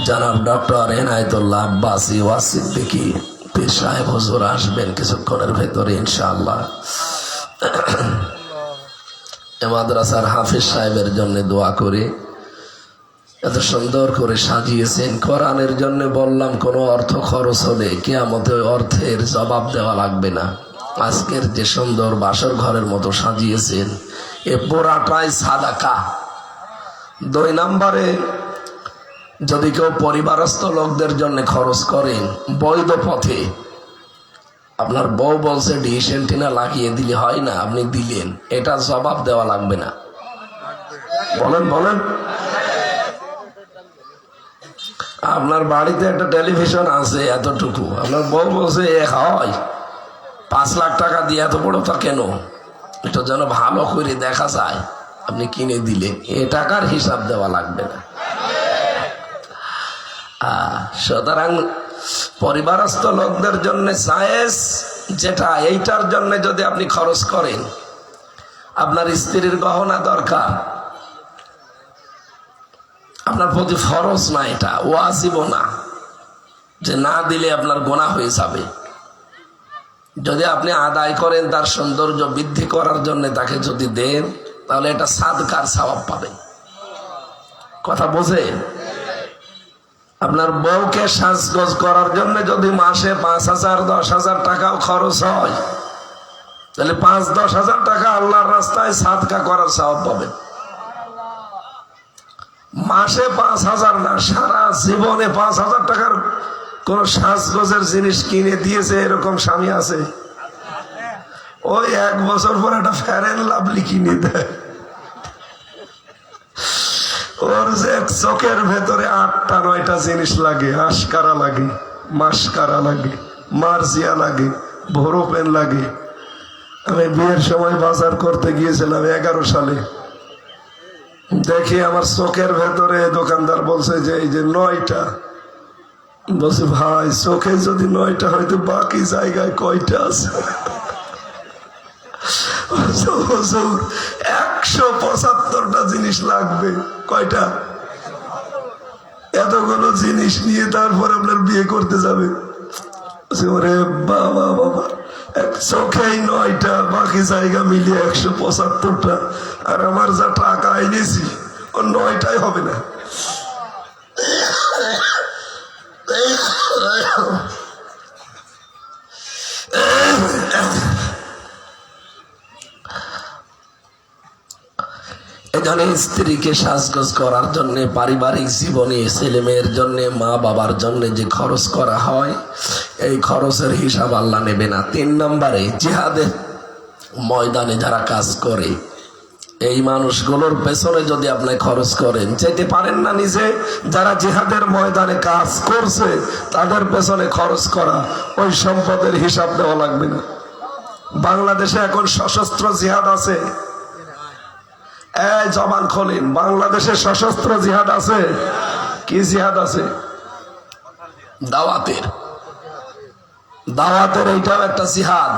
জনাব ডক্টর এনায়েতুল্লাহ আব্বাসী ওয়াসিদ্দিকী পীর সাহেব হুজুর আসবেন কিছুক্ষণের ভেতরে ইনশাআল্লাহ। এ মাদ্রাসার হাফিজ সাহেবের জন্য দোয়া করে এত সুন্দর করে সাজিয়েছেন। কোরআনের জন্য বললাম কোনো অর্থ খরচ হলে কিয়ামতে অর্থের জবাব দেওয়া লাগবে না। আজকের যে সুন্দর বাসর ঘরের মতো সাজিয়েছেন, এ পুরাটাই সাদাকা। 2 নম্বরে, যদি কেউ পরিবারস্থ লোকদের জন্য খরচ করেন বৈধ পথে, আপনার বউ বলছে ডিশ এন্টিনা লাগিয়ে দিলে হয় না, আপনি দিলেন, এটা জবাব দেওয়া লাগবে না। বলেন বলেন। আপনার বাড়িতে একটা টেলিভিশন আছে এতটুকু, আপনার বউ বলছে হয় 5 লাখ টাকা দিয়ে এত বড় তা কেন, এটা যেন ভালো করে দেখা যায়, আপনি কিনে দিলেন, এ টাকার হিসাব দেওয়া লাগবে না। সুতরাং পরিবারস্থ লোকদের জন্য জায়েজ যেটা, এইটার জন্য যদি আপনি খরচ করেন, আপনার স্ত্রীর গহনা দরকার, আপনার প্রতি ফরজ না, এটা ওয়াজিব না, যে না দিলে আপনার গুনাহ হয়ে যাবে। যদি আপনি আদায় করেন, তার সৌন্দর্য বৃদ্ধি করার জন্য তাকে যদি দেন, তাহলে এটা সাদকার সওয়াব পাবেন। কথা বোঝেন? আপনার বউকে সাজগোজ করার জন্য যদি মাসে 5,000 10,000 টাকাও খরচ হয়, তাহলে 5-10 হাজার টাকা আল্লাহর রাস্তায় সাদকা করার সওয়াব পাবেন। মাসে 5,000 না, সারা জীবনে 5,000 টাকার কোন সাজগোজের জিনিস কিনে দিয়েছে এরকম স্বামী আছে? ওই 1 বছর পর একটা ফেয়ার এন্ড লাভলি কিনে দেয়, ওর যে চোখের ভেতরে 8টা 9টা জিনিস লাগে, আশকারা লাগে, মাসকারা লাগে, মার্জিয়া লাগে, বড় পেন লাগে। আমি বিয়ের সময় বাজার করতে গিয়েছিলাম 11 সালে। দেখি আমার চোখের ভেতরে দোকানদার বলছে যে এই যে 9টা। বলছে ভাই চোখে যদি 9টা হয়তো বাকি জায়গায় কয়টা আছে? 175টা জিনিস লাগবে। কয়টা? এতগুলো জিনিস নিয়ে তারপর আপনার বিয়ে করতে যাবে? ওরে বাবা বাবা, এক চোখেই 9টা, বাকি জায়গা মিলিয়ে 175টা। আর আমার যা টাকা এনেছি ও 9টাই হবে না। এখানে স্ত্রীকে সাজগোজ করার জন্য, পারিবারিক জীবনে ছেলে মেয়ের জন্য, মা বাবার জন্য যে খরচ করা হয়, এই খরচের হিসাব আল্লাহ নেবে না। 3 নম্বরে, জিহাদের ময়দানে যারা কাজ করে, এই মানুষগুলোর পেছনে যদি আপনি খরচ করেন, যেতে পারেন না নিজে, যারা জিহাদের ময়দানে কাজ করছে তাদের পেছনে খরচ করা, ওই সম্পদের হিসাব দেওয়া লাগবে না। বাংলাদেশে এখন সশস্ত্র জিহাদ আছে। এই জবান খোলেন, বাংলাদেশে সশস্ত্র জিহাদ আছে। কি জিহাদ আছে? দাওয়াতের এইটাও একটা জিহাদ।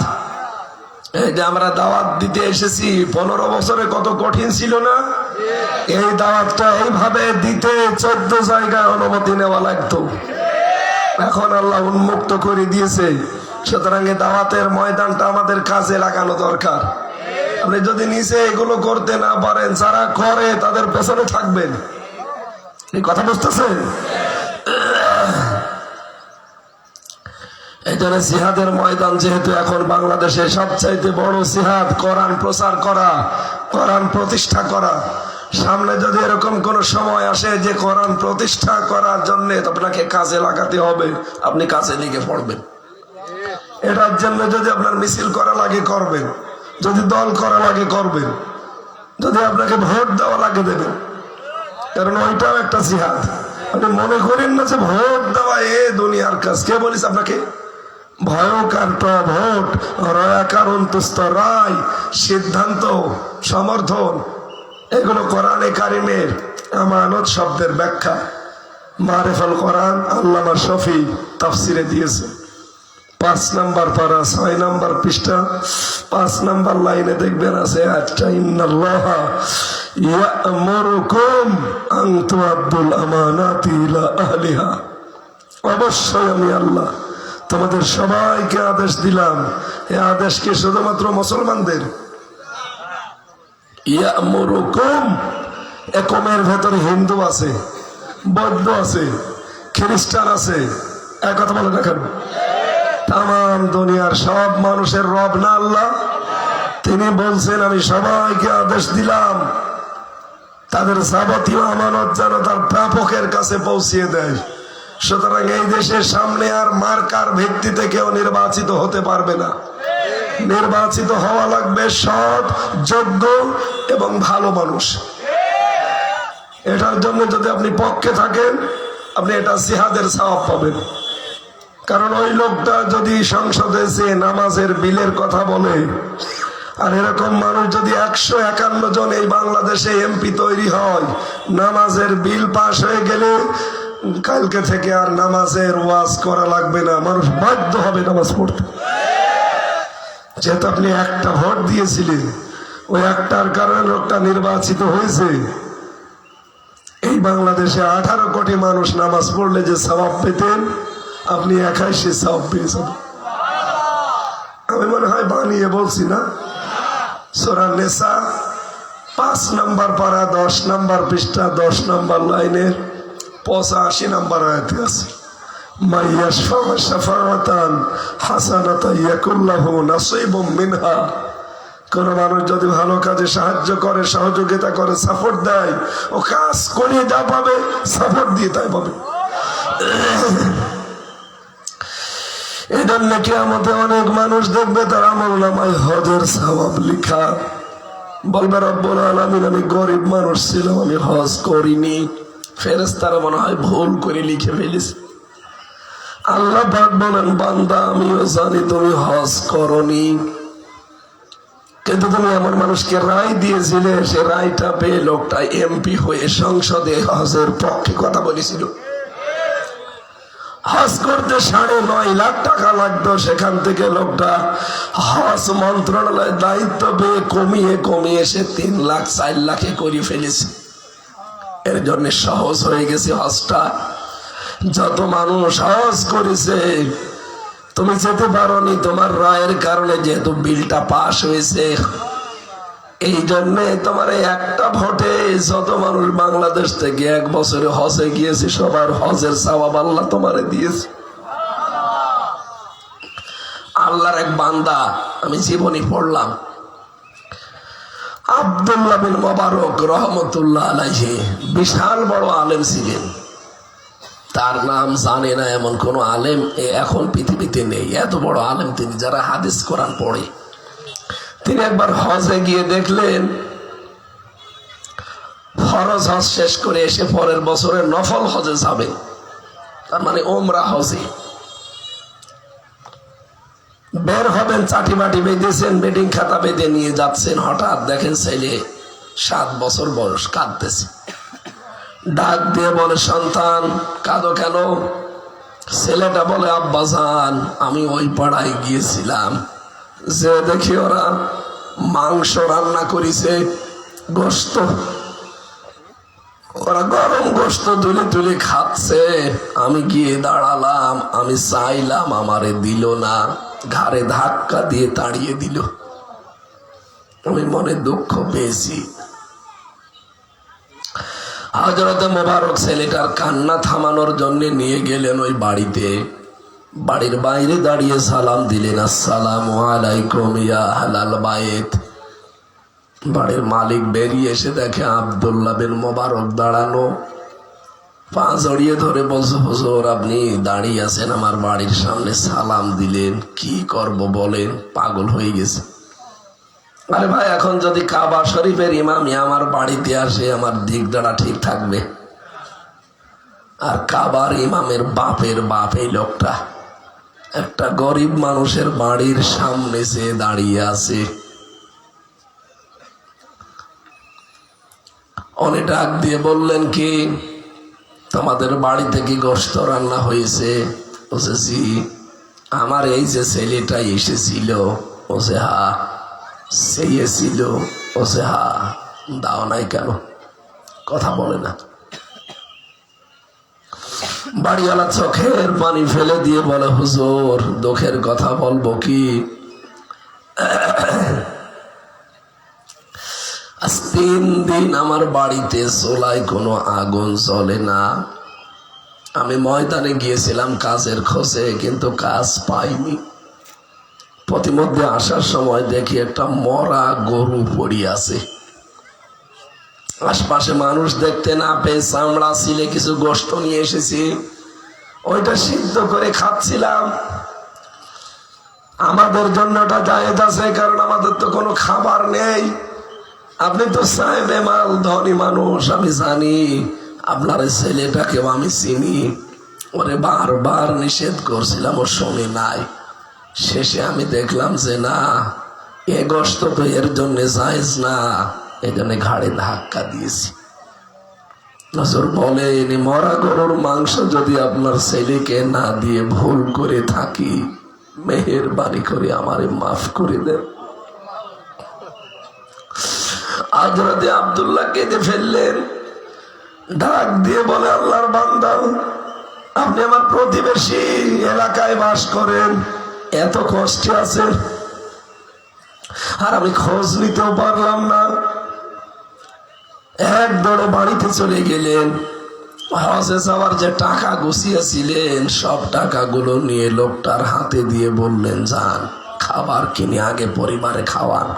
এই যে আমরা দাওয়াত দিতে এসেছি, 15 বছরে কত কঠিন ছিল না? এই দাওয়াতটা এইভাবে দিতে 14 জায়গায় অনুমতি নেওয়া লাগতো। এখন আল্লাহ উন্মুক্ত করে দিয়েছে। সুতরাং এই দাওয়াতের ময়দানটা আমাদের কাজে লাগানো দরকার। আপনি যদি নিজে এগুলো করতে না পারেন, যারা করে তাদের পেছনে থাকবেন। এই কথা বুঝতেছেন? এই জন্য জিহাদের ময়দান যেহেতু এখন বাংলাদেশে সবচাইতে বড় জিহাদ, কোরআন প্রচার করা, কোরআন প্রতিষ্ঠা করা। সামনে যদি এরকম কোন সময় আসে যে কোরআন প্রতিষ্ঠা করার জন্য আপনাকে কাজে লাগাতে হবে, আপনি কাজে লেগে পড়বেন। এটার জন্য যদি আপনার মিছিল করা লাগে করবেন, যদি দল করা লাগে করবেন, যদি আপনাকে ভোট দেওয়া লাগে দেবেন। কারণ ওইটাও একটা জিহাদ। আপনি মনে করেন না যে ভোট দেওয়া এ দুনিয়ার কাজ। কে বলিস আপনাকে? ভয়কার ভোট, রয়াকার অন্তস্থ রায়, সিদ্ধান্ত, সমর্থন, এগুলো কোরআনে কারিমের আমানত শব্দের ব্যাখ্যা। মারিফুল কোরআন আল্লামা শফি তাফসিরে দিয়েছে। 5 নম্বর পারা, 6 নম্বর পৃষ্ঠা, 5 নম্বর লাইনে দেখবেন আছে আজটা, ইন্নাল্লাহা ইয়া'মুরুকুম আন তুআদ্দুল আমানাতি ইলা আহলিহা। অবশ্যই আমি আল্লাহ তোমাদের সবাইকে আদেশ দিলাম। এই আদেশ কি শুধুমাত্র মুসলমানদের? ইয়া'মুরুকুম, একমের ভেতরে হিন্দু আছে, বৌদ্ধ আছে, খ্রিস্টান আছে। এক কথা বলে দেখেন, তাম দুনিয়ার সব মানুষের রব না আল্লাহ? তিনি বলছেন আমি সবাইকে আদেশ দিলাম তাদের যাবতীয় আমানত যেন তার প্রাপকের কাছে পৌঁছিয়ে দেয়। সুতরাং এই দেশের সামনে আর মার্কার ভিত্তিতে কেউ নির্বাচিত হতে পারবে না। নির্বাচিত হওয়া লাগবে সৎ, যোগ্য এবং ভালো মানুষ। এটার জন্য যদি আপনি পক্ষে থাকেন, আপনি এটা জিহাদের সওয়াব পাবেন। কারণ ওই লোকটা যদি সংসদে যে নামাজের বিলের কথা বলে, আর এরকম মানুষ যদি 151 জন এই বাংলাদেশে এমপি তৈরি হয়, নামাজের বিল পাশ হয়ে গেলে কালকে থেকে আর নামাজের ওয়াজ করা লাগবে না, মানুষ বাধ্য হবে নামাজ পড়তে। যেহেতু আপনি একটা ভোট দিয়েছিলেন, ওই একটার কারণে লোকটা নির্বাচিত হয়েছে। এই বাংলাদেশে 18 কোটি মানুষ নামাজ পড়লে যে সওয়াব পেতেন, আপনি একাই সে সওয়াব পেয়ে যাবেন। আমি মনে হয় বানিয়ে বলছি না? সূরা নিসা 5 নম্বর পারা, 10 নম্বর পৃষ্ঠা, 10 নম্বর লাইনের 85 নম্বর আয়াতে আছে, মাইয়াশফা শাফাআতান হাসানাতান ইয়াকুল লাহু নাসীবুম মিনহা। কোন মানুষ যদি ভালো কাজে সাহায্য করে, সহযোগিতা করে, সাপোর্ট দেয়, ও কাজ করে যা পাবে সাপোর্ট দিয়ে তাই পাবে। এটার নাকি আমাদের অনেক মানুষ দেখবে তার আমলনামায় হজের সওয়াব লেখা, বলবে রব্বুল আলামিন আমি গরিব মানুষ ছিলাম, আমি হজ করিনি। ফেরেশতারা মনে হয় ভুল করে লিখে ফেলেছে। আল্লাহ পাক বলেন, বান্দা আমিও জানি তুমি হজ করনি, কিন্তু তুমি এমন মানুষকে রায় দিয়েছিলে, সে রায়টা পেয়ে লোকটা এমপি হয়ে সংসদে হজের পক্ষে কথা বলেছিল। হজ করতে 9.5 লাখ টাকা লাগতো, সেখান থেকে লোকটা হজ মন্ত্রণালয়ের দায়িত্ব পেয়ে কমিয়ে কমিয়ে সে 3 লাখ 4 লাখে করে ফেলেছে। এর জন্য সহজ হয়ে গেছে হজটা। যত মানুষ হজ করেছে, তুমি যেতে পারোনি তোমার রায়ের কারণে, যেহেতু বিলটা পাশ হয়েছে, এই জন্যে তোমার এই একটা ভোটে যত মানুষ বাংলাদেশ থেকে 1 বছরে হজে গিয়েছে, সবার হজের সওয়াব আল্লাহ তোমারে দিয়েছে। আল্লাহর এক বান্দা, আমি জীবনী পড়লাম, আব্দুল্লাহ বিন মোবারক রহমতুল্লাহ আলাইহি, বিশাল বড় আলেম ছিলেন। তার নাম জানে না এমন কোন আলেম এখন পৃথিবীতে নেই, এত বড় আলেম তিনি, যারা হাদিস কোরআন পড়ে। তিনি একবার হজে গিয়ে দেখলেন, ফরজ হজ শেষ করে এসে পরের বছরে নফল হজে যাবে, তার মানে ওমরা হজে বের হবেন, চাটি বাটি বেঁধেছেন, বেডিং খাতা বেঁধে নিয়ে যাচ্ছেন, হঠাৎ দেখেন ছেলে 7 বছর বয়স কাঁদতেছে। ডাক দিয়ে বলে, সন্তান কাঁদো কেন? ছেলেটা বলে, আব্বাজান আমি ওই পাড়ায় গিয়েছিলাম, যে দেখি ওরা মাংস রান্না করেছে, গোস্ত, ওরা গরম গোস্ত তুলে তুলে খাচ্ছে, আমি গিয়ে দাঁড়ালাম, আমি চাইলাম, আমারে দিল না, ঘাড়ে ধাক্কা দিয়ে তাড়িয়ে দিল, আমি মনে দুঃখ পেয়েছি। হযরত মোবারক ছেলেটার কান্না থামানোর জন্য নিয়ে গেলেন ওই বাড়িতে। বাড়ির বাইরে দাঁড়িয়ে সালাম দিলেন, আসসালামু আলাইকুম ইয়া আহলাল বাইত। বাড়ির মালিক বেরিয়ে এসে দেখে আব্দুল্লাহ বিন মোবারক দাঁড়ানো, পা জড়িয়ে ধরে বলছে, হুজুর আপনি দাঁড়িয়ে আছেন আমার বাড়ির সামনে, সালাম দিলেন, কি করব বলেন, পাগল হয়ে গেছে। আরে ভাই, এখন যদি কাবা শরীফের ইমামই আমার বাড়িতে আসে, আমার দিক দাঁড়া ঠিক থাকবে? আর কাবার ইমামের বাপের বাপ এই লোকটা একটা গরিব মানুষের বাড়ির সামনে সে দাঁড়িয়ে আছে। উনি ডাক দিয়ে বললেন, কি তোমাদের বাড়িতে কি গোশত রান্না হয়েছে? বলছে, জি। আমার এই যে ছেলেটা এসেছিল, বলছে হ্যাঁ। সেই এসেছিল, বলছে হ্যাঁ। দাও নাই কেন? কথা বলে না। বাড়িওয়ালা চোখের পানি ফেলে দিয়ে বলে, হুজুর দুঃখের কথা বলবো কি, আজ 3 দিন আমার বাড়িতে চুলায় কোনো আগুন জ্বলে না। আমি ময়দানে গিয়েছিলাম কাজের খোঁজে, কিন্তু কাজ পাইনি। প্রতিমধ্যে আসার সময় দেখি একটা মরা গরু পড়ে আছে। আশপাশে মানুষ দেখতে না পেয়ে চামড়া ছিলে কিছু গোশত নিয়ে এসেছি, ওইটা সিদ্ধ করে খাচ্ছিলাম। আমাদের জন্য ওটা জায়েজ আছে, কারণ আমাদের তো কোনো খাবার নেই। আপনি তো সাহেবে মাল, ধনী মানুষ, আমি জানি। আপনার ছেলেটাকেও আমি চিনি, ওরে বারবার নিষেধ করছিলাম, ও শোনে নাই। শেষে আমি দেখলাম যে না, এ গোশত তো এর জন্য জায়েজ না, এই জন্য ঘাড়ে ধাক্কা দিয়েছি। নজর বলেন, মরা গরুর মাংস যদি আপনার ছেলেকে না দিয়ে ভুল করে থাকি, মেহেরবানি করে আমারে মাফ করে দেন। হযরত আব্দুল্লাহ কেঁদে ফেললেন, ডাক দিয়ে বলে, আল্লাহর বান্দা, আপনি আমার প্রতিবেশী এলাকায় বাস করেন, এত কষ্টে আছেন, আর আমি খোঁজ নিতেও পারলাম না। এক দৌড়ে বাড়িতে চলে গেলেন। হজে যাওয়ার যে টাকা গুছিয়েছিলেন, সব টাকাগুলো নিয়ে লোকটার হাতে দিয়ে বললেন, যান খাবার কিনে আগে পরিবারে খাওয়ান,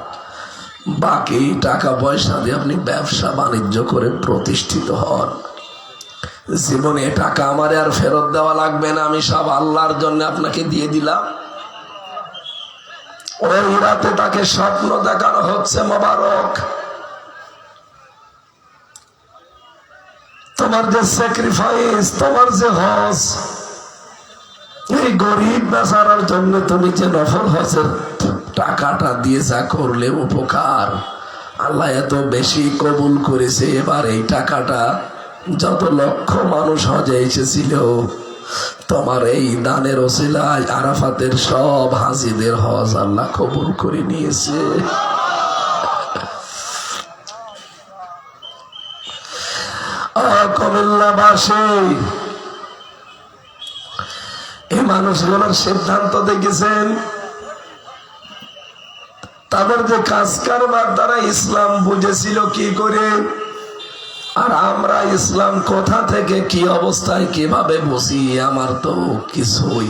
বাকি টাকা পয়সা দিয়ে আপনি ব্যবসা বাণিজ্য করে প্রতিষ্ঠিত হন। জীবনে টাকা আমারে আর ফেরত দেওয়া লাগবে না, আমি সব আল্লাহর জন্য আপনাকে দিয়ে দিলাম। ওই রাতে তাকে স্বপ্ন দেখানো হচ্ছে, মোবারক তোমার যে স্যাক্রিফাইস, তোমার যে হজ, এই গরিব বেচারার জন্য তুমি যে নফল হজের টাকাটা দিয়ে যা করলে উপকার, আল্লাহ এত বেশি কবুল করেছে। এবার এই টাকাটা যত লক্ষ মানুষ হজে এসেছিল, তোমার এই দানের ওসিলায় আরাফাতের সব হাজিদের হজ আল্লাহ কবুল করে নিয়েছে। কুমিল্লাবাসী, এই মানুষগুলোর সিদ্ধান্ত দেখেছেন, তাদের যে কাজ কারবার দ্বারা ইসলাম বুঝেছিল কি করে, আর আমরা ইসলাম কোথা থেকে কি অবস্থায় কিভাবে বুঝি, আমার তো কিছুই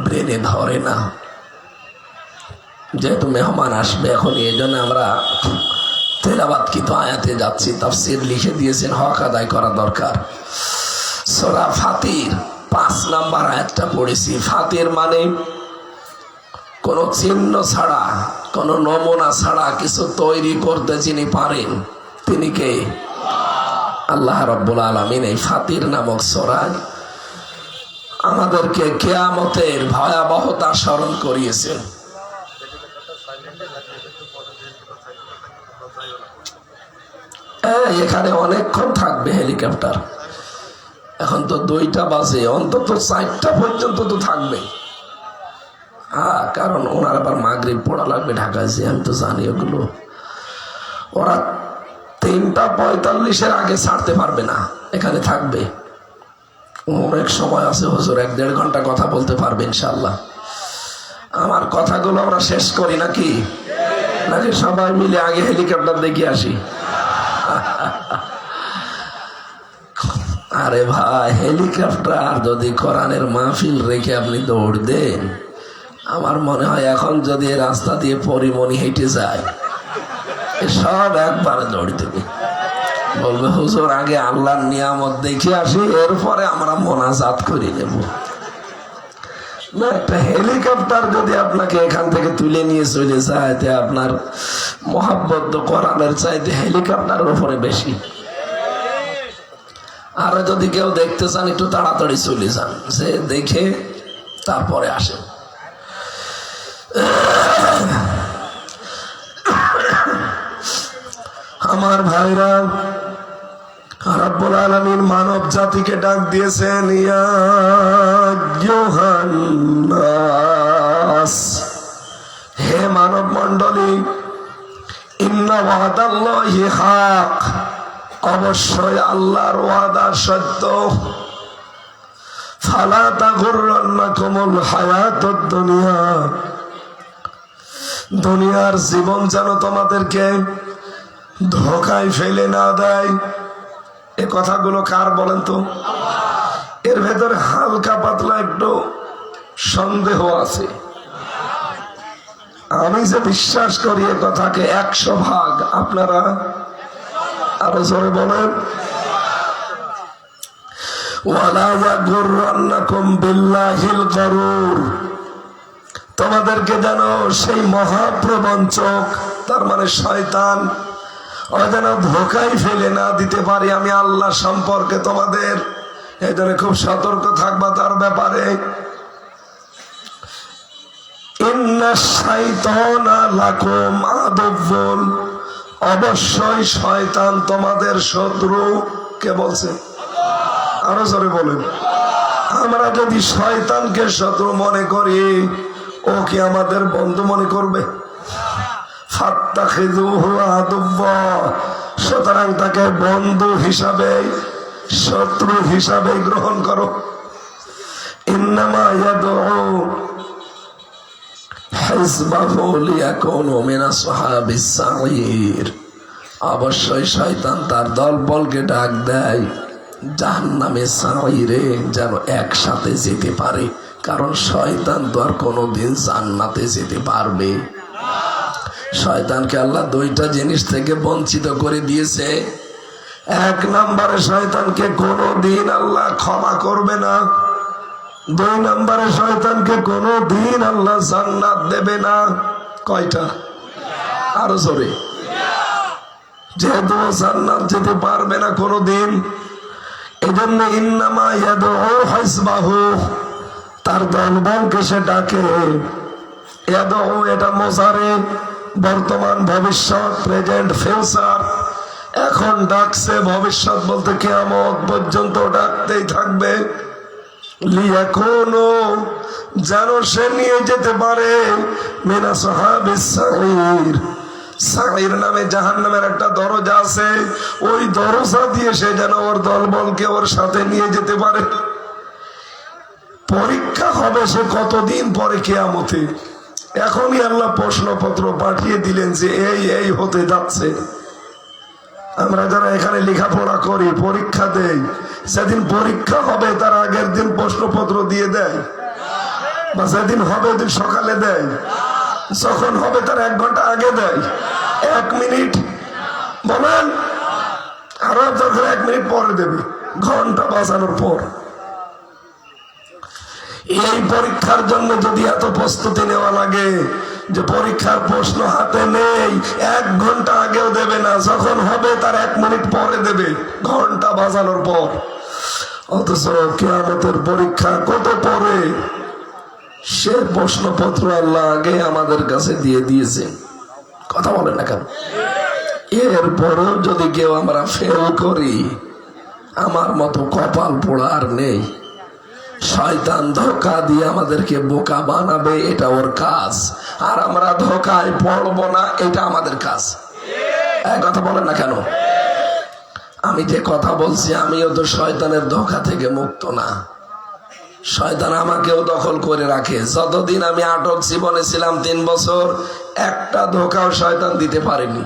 ব্রেনে ধরে না। যেহেতু মেহমান আসবে এখন, এই জন্য আমরা তেলাওয়াতকৃত আয়াতে যাচ্ছি। তাফসীর লিখে দিয়েছেন, হক আদায় করা দরকার। সূরা ফাতির 5 নম্বর আয়াতটা পড়েছি। ফাতির মানে কোন চিহ্ন ছাড়া, কোন নমুনা ছাড়া কিছু তৈরি করতে যিনি পারেন তিনি কে? আল্লাহ রাব্বুল আলামিন এই ফাতির নামক সূরায় আমাদেরকে কিয়ামতের ভয়াবহতা স্মরণ করিয়েছেন। এখানে অনেকক্ষণ থাকবে হেলিকপ্টার। এখন তো 2টা বাজে, অন্তত 4টা পর্যন্ত তো থাকবে। কারণ ওনার আবার মাগরিব পড়া লাগবে ঢাকায়, যে আমি তো জানি ওগুলো। ওরা 3:45 আগে ছাড়তে পারবে না, এখানে থাকবে। অনেক সময় আছে হুজুর, 1-1.5 ঘন্টা কথা বলতে পারবে ইনশাআল্লাহ। আমার কথাগুলো আমরা শেষ করি নাকি সবাই মিলে আগে হেলিকপ্টার দেখে আসি? আরে ভাই, হেলিকপ্টার যদি কোরআনের মাহফিল রেখে আপনি দৌড় দেন, আমার মনে হয় এখন যদি রাস্তা দিয়ে পরিমণি হেঁটে যায়, সব একবারে দৌড় দেবে, বলবে হুজুর আগে আল্লাহর নিয়ামত দেখে আসি, এরপরে আমরা মোনাজাত করে নেব। না, একটা হেলিকপ্টার যদি আপনাকে এখান থেকে তুলে নিয়ে চলে যায়, আপনার মহাব্বত কোরআনের চাইতে হেলিকপ্টারের উপরে বেশি। আর যদি কেউ দেখতে চান, একটু তাড়াতাড়ি চলে যান, সে দেখে তারপরে আসেন। আমার ভাইরা, রব্বুল আলামিন মানব জাতিকে ডাক দিয়েছেন, ইয়া আইয়ুহান নাস, হে মানব মণ্ডলী, ইন্না ওয়াদাল্লাহি হক, অবশ্যই আল্লাহর ওয়াদা সত্য। ফালা তাগুররান্নাকুমুল হায়াতুদ দুনিয়া, দুনিয়ার জীবন যেন তোমাদেরকে ধোঁকায় ফেলে না দেয়। এ কথাগুলো কার বলেন তো? এর ভেতরে হালকা পাতলা একটু সন্দেহ আছে। আমি যে বিশ্বাস করি এ কথাকে 100%, আপনারা আরো জোরে বলেন। ওয়ালা ইয়াগুররান্নাকুম বিল্লাহিল গরুর, তোমাদেরকে যেন সেই মহাপ্রবঞ্চক, তার মানে শয়তান, ও যেন ধোঁকায় ফেলে না দিতে পারি আমি আল্লাহ সম্পর্কে তোমাদের। এই জন্য খুব সতর্ক থাকবা তার ব্যাপারে। ইন্নাশ শাইতানা লাকুম আদুউন, অবশ্যই শয়তান তোমাদের শত্রু। কে বলছে? আরো জোরে বলেন। আমরা যদি শয়তানকে শত্রু মনে করি, ও কি আমাদের বন্ধু মনে করবে? ফাত্তাখিযুহু আদুওয়া, সুতরাং তাকে বন্ধু হিসাবে, শত্রু হিসাবে গ্রহণ করো। ইন্নামা ইয়াদউ হিজবাহু লিয়াকুনু মিনাস সাহাবিস সাঈর, অবশ্যই শয়তান তার দলবলকে ডাক দেয় জাহান্নামে সাঈরে, যেন একসাথে যেতে পারে। কারণ শয়তান তো আর কোনোদিন জান্নাতে যেতে পারবে? শয়তানকে আল্লাহ 2টা জিনিস থেকে বঞ্চিত করে দিয়েছে। 1 নম্বরে শয়তানকে কোনোদিন আল্লাহ ক্ষমা করবে না। 2 নম্বরে শয়তানকে কোনোদিন আল্লাহ জান্নাত দেবে না। কয়টা? আরো জোরে। যেহেতু জান্নাত যেতে পারবে না কোনোদিন, এই জন্য ইন্নামা ইয়াদউ হিসবাহু, তার দলবলকে সে ডাকে। ইয়াদউ এটা মোজারে, বর্তমান, ভবিষ্যৎ, প্রেজেন্ট, ফিউচার। এখন ডাকছে, ভবিষ্যৎ বলতে কিয়ামত পর্যন্ত ডাকতেই থাকবে। লিয়াকুনু, যেন সে নিয়ে যেতে পারে মিনা সাহাবিস সাঈর। সাঈর নামে জাহান্নামের একটা দরজা আছে, ওই দরজা দিয়ে সে যেন ওর দলবলকে ওর সাথে নিয়ে যেতে পারে। পরীক্ষা হবে সে কতদিন পরে কিয়ামতে। এখনই আল্লাহ প্রশ্নপত্র পাঠিয়ে দিলেন যে এই এই হতে যাচ্ছে। আমরা যারা এখানে লেখাপড়া করি, পরীক্ষা দেই, সেদিন পরীক্ষা হবে তার আগের দিন প্রশ্নপত্র দিয়ে দেয়, বা যেদিন হবে ওদিন সকালে দেয়, যখন হবে তার 1 ঘন্টা আগে দেয়, 1 মিনিট বলেন, আরো যখন 1 মিনিট পরে দেবে, ঘন্টা বাজানোর পর। এই পরীক্ষার জন্য যদি এত প্রস্তুতি নেওয়া লাগে যে পরীক্ষার প্রশ্ন হাতে নেই, 1 ঘন্টা আগেও দেবে না, যখন হবে তার 1 মিনিট পরে দেবে, ঘন্টা বাজানোর পর। অথচ কিয়ামতের পরীক্ষা কত পরে, সে প্রশ্নপত্র আল্লাহ আগে আমাদের কাছে দিয়ে দিয়েছেন। কথা বলে না কেন? এরপরও যদি কেউ আমরা ফেল করি, আমার মতো কপাল পোড়া আর নেই। শয়তান ধোঁকা দিয়ে আমাদেরকে বোকা বানাবে, এটা ওর কাজ। আর আমরা ধোঁকায় পড়বো না, এটা আমাদের কাজ। এক কথা বলে না কেন? আমি যে কথা বলছি, আমিও তো শয়তানের ধোঁকা থেকে মুক্ত না। শয়তান আমাকেও দখল করে রাখে। যতদিন আমি আটক জীবনে ছিলাম 3 বছর, একটা ধোঁকাও শয়তান দিতে পারেনি।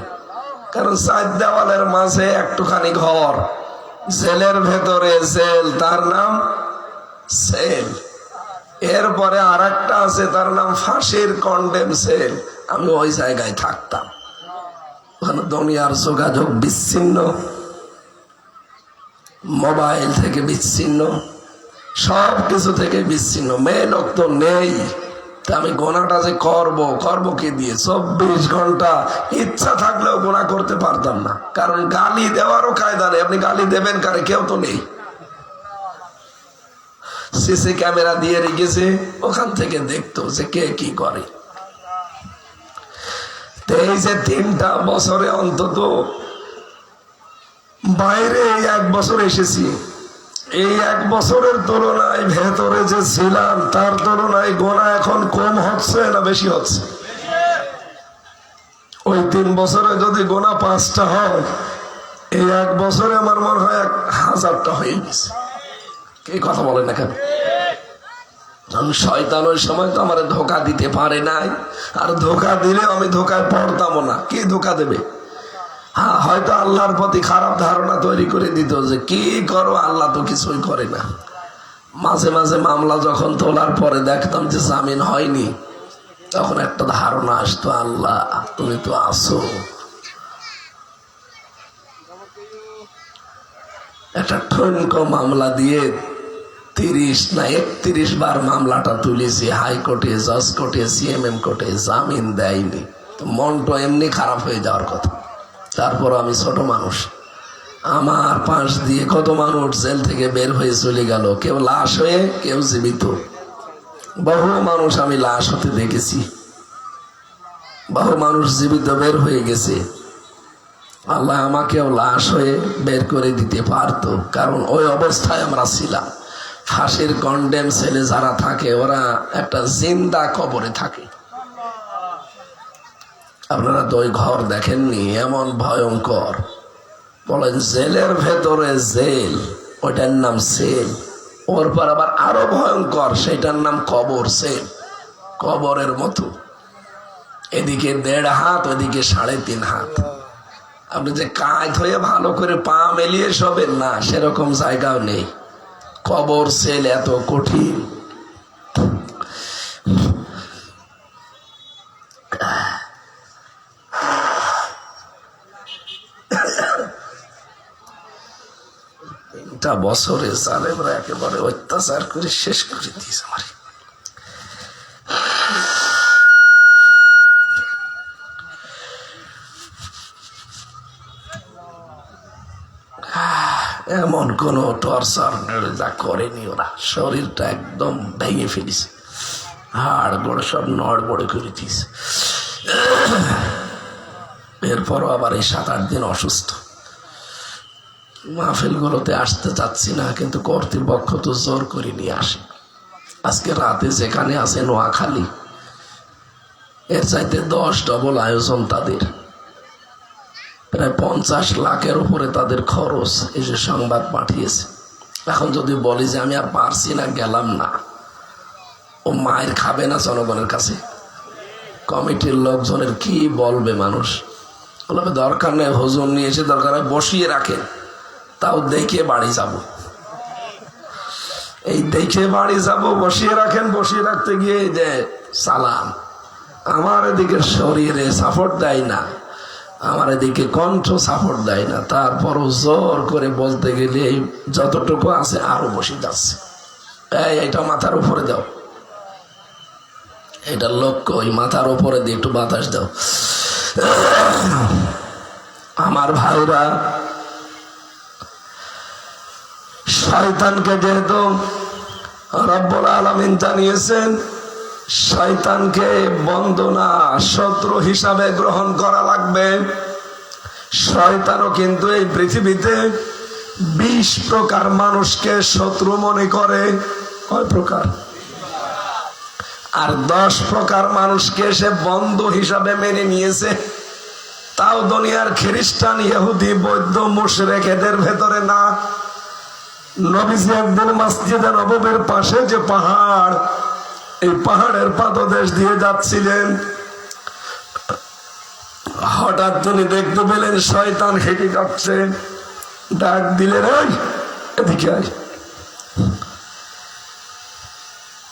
কারণ 4 দেওয়ালের মাঝে একটুখানি ঘর, জেলের ভেতরে জেল, তার নাম সেল। এরপরে আর একটা আছে, তার নাম ফাঁসির কন্ডেম সেল। আমি ওই জায়গায় থাকতাম। ওখানে দুনিয়ার যোগাযোগ বিচ্ছিন্ন, মোবাইল থেকে বিচ্ছিন্ন, সব কিছু থেকে বিচ্ছিন্ন। মেয়ে লোক তো নেই। তা আমি গোনাটা যে করব কি দিয়ে? 24 ঘন্টা ইচ্ছা থাকলেও গোনা করতে পারতাম না, কারণ গালি দেওয়ারও কায়দা নেই। আপনি গালি দেবেন কারে? কেউ তো নেই। সিসি ক্যামেরা দিয়ে রেখেছে, ওখান থেকে দেখতো যে কে কি করে। এই যে 3টা বছরে অন্তত বাইরে 1 বছর এসেছি, এই 1 বছরের তুলনায় ভেতরে যে ছিলাম তার তুলনায় গোনা এখন কম হচ্ছে না বেশি হচ্ছে? ওই 3 বছরে যদি গোনা 5টা হয়, এই 1 বছরে আমার মনে হয় 1000টা হয়ে গেছে। এই কথা বলেন না কেন? শয়তান ওই সময় তো আমার ধোঁকা দিতে পারে নাই, আর ধোঁকা দিলে আমি ধোঁকায় পড়তামও না। কি ধোঁকা দেবে? হ্যাঁ, হয়তো আল্লাহর প্রতি খারাপ ধারণা তৈরি করে দিত যে কি করো, আল্লাহ তো কিছুই করে না। মাঝে মাঝে মামলা যখন তোলার পরে দেখতাম যে জামিন হয়নি, তখন একটা ধারণা আসতো, আল্লাহ তুমি তো আসো। একটা ঠনকো মামলা দিয়ে 30 না 31 বার মামলাটা তুলেছি, হাইকোর্টে, জজ কোর্টে, সিএমএম কোর্টে, জামিন দেয়নি। তো মনটা এমনি খারাপ হয়ে যাওয়ার কথা। তারপর আমি ছোট মানুষ, আমার পাশ দিয়ে কত মানুষ জেল থেকে বের হয়ে চলে গেল, কেউ লাশ হয়ে, কেউ জীবিত। বহু মানুষ আমি লাশ হতে দেখেছি, বহু মানুষ জীবিত বের হয়ে গেছে। আল্লাহ আমাকেও লাশ হয়ে বের করে দিতে পারতো, কারণ ওই অবস্থায় আমরা ছিলাম। ফাঁসির কন্ডেম সেলে যারা থাকে, ওরা একটা জিন্দা কবরে থাকে। আপনারা তো ওই ঘর দেখেননি, এমন ভয়ঙ্কর। বলেন জেলের ভেতরে জেল, ওইটার নাম সেল। ওর পর আবার আরো ভয়ঙ্কর, সেটার নাম কবর সেল। কবরের মতো, এদিকে 1.5 হাত, ওইদিকে 3.5 হাত। আপনি যে কাঁধ হয়ে ভালো করে পা মেলিয়ে শোবেন না, সেরকম জায়গাও নেই। কবর সেল এত কঠিন। বছরে জালেমরা একেবারে অত্যাচার করে শেষ করে দিয়েছে আমার। এমন কোন টর্চার যা করেনি ওরা, শরীরটা একদম ভেঙে ফেলিস, হাড় গোড় সব নড়বড়ে করে দিস। এরপরও আবার এই 7-8 দিন অসুস্থ। মাহফিলগুলোতে আসতে চাচ্ছি না, কিন্তু কর্তৃপক্ষ তো জোর করে নিয়ে আসে। আজকে রাতে যেখানে আছে নোয়াখালী, এর চাইতে 10 ডবল আয়োজন তাদের, প্রায় 50 লাখের উপরে তাদের খরচ। এই যে সংবাদ পাঠিয়েছে, এখন যদি বলি যে আমি আর পারছি না, গেলাম না, ও মায়ের খাবে না জনগণের কাছে? কমিটির লোকজনের কি বলবে মানুষ? বলবে দরকার নেই, হুজুর নিয়ে এসে দরকার হয় বসিয়ে রাখেন, তাও দেখে বাড়ি যাব। এই দেখে বাড়ি যাব, বসিয়ে রাখেন, বসিয়ে রাখতে গিয়ে যে সালাম, আমার এদিকে শরীরে সাপোর্ট দেয় না, আমার এদিকে কণ্ঠ সাপোর্ট দেয় না, তারপরও জোর করে বলতে গেলে যতটুকু আছে আরো বসে যাচ্ছে। এটা মাথার উপরে দাও, এটা লক্ষ্য, ওই মাথার উপরে দিয়ে একটু বাতাস দাও। আমার ভাইরা, শয়তানকে যেহেতু রব্বুল আলামিন জানিয়েছেন, শয়তানকে বন্দনা শত্রু হিসাবে গ্রহণ করা লাগবে। শয়তানও কিন্তু এই পৃথিবীতে 20 প্রকার মানুষকে শত্রু মনে করে। কয় প্রকার? আর 10 প্রকার মানুষকে সে বন্ধু হিসাবে মেনে নিয়েছে। তাও দুনিয়ার খ্রিস্টান, ইহুদি, বৌদ্ধ, মুশরিক এদের ভেতরে না। নবীজি একদিন মসজিদে নববীর পাশে যে পাহাড়, এই পাহাড়ের পাদদেশ দিয়ে যাচ্ছিলেন, হঠাৎ তিনি দেখতে পেলেন শয়তান হেঁটে যাচ্ছে। ডাক দিলেন, ওই এদিকে আয়।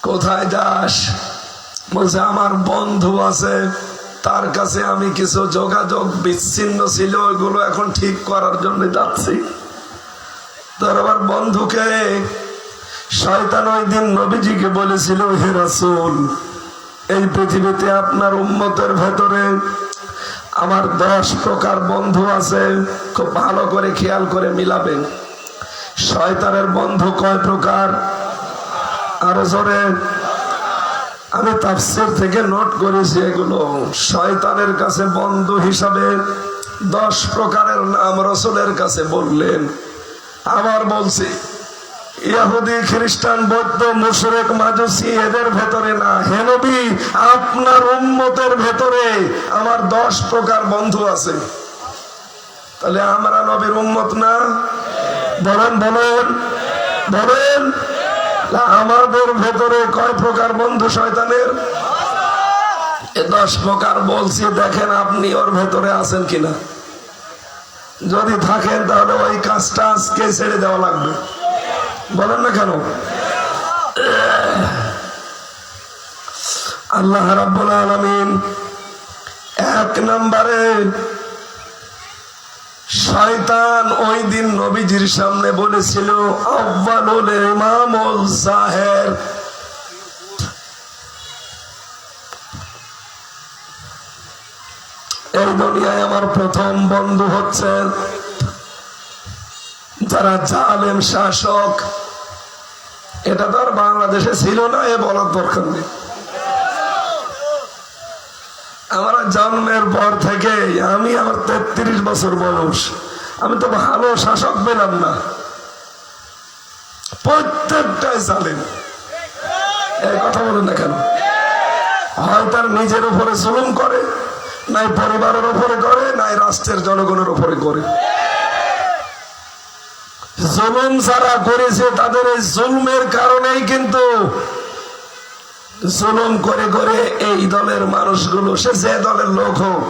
কোথায় যাস? বলছে আমার বন্ধু আছে, তার কাছে আমি কিছু যোগাযোগ বিচ্ছিন্ন ছিল, ওইগুলো এখন ঠিক করার জন্য যাচ্ছি। তোর আবার বন্ধুকে? শয়তান ওই দিন নবীজিকে বলেছিল, হে রাসূল, এই পৃথিবীতে আপনার উম্মতের ভেতরে আমার 10 প্রকার বন্ধু আছে, খুব ভালো করে খেয়াল করে মিলাবেন। শয়তানের বন্ধু কয় প্রকার? আরো জোরে। আমি তাফসীর থেকে নোট করেছি এগুলো। শয়তানের কাছে বন্ধু হিসাবে 10 প্রকারের নাম রাসূলের কাছে বললেন। আবার বলছি, ইহুদি, খ্রিস্টান, বৌদ্ধ, মুশরিক, মাজুসি এদের ভেতরে না, হে নবী আপনার উম্মতের ভেতরে আমার 10 প্রকার বন্ধু আছে। তাহলে আমরা নবীর উম্মত না? বলেন বলেন বলেন। আমাদের ভেতরে কয় প্রকার বন্ধু শয়তানের? 10 প্রকার বলছি, দেখেন আপনি ওর ভেতরে আছেন কিনা। যদি থাকেন তাহলে ওই কাজটা আজকে ছেড়ে দেওয়া লাগবে। বলেন না কেন? আল্লাহ রাব্বুল আলামিন 1 নম্বরে শয়তান ওই দিন নবীজির সামনে বলেছিল, আউয়ালুল ইমামুল জাহের, এই দুনিয়ায় আমার প্রথম বন্ধু হচ্ছে যারা জালেম শাসক। এটা তো আর বাংলাদেশে ছিল না, এ বলার দরকার নেই। আমরা জন্মের পর থেকে, আমি আমার 33 বছর বয়স, আমি তো ভালো শাসক পেলাম না, প্রত্যেকটাই জালেম। এই কথা বলেন না কেন? হয় তার নিজের উপরে জুলুম করে, নাই পরিবারের উপরে করে, নাই রাষ্ট্রের জনগণের উপরে করে। জুলুম যারা করেছে তাদের এই জুলুমের কারণেই কিন্তু জুলুম করে করে এই দলের মানুষগুলো, সে যে দলের লোক হোক,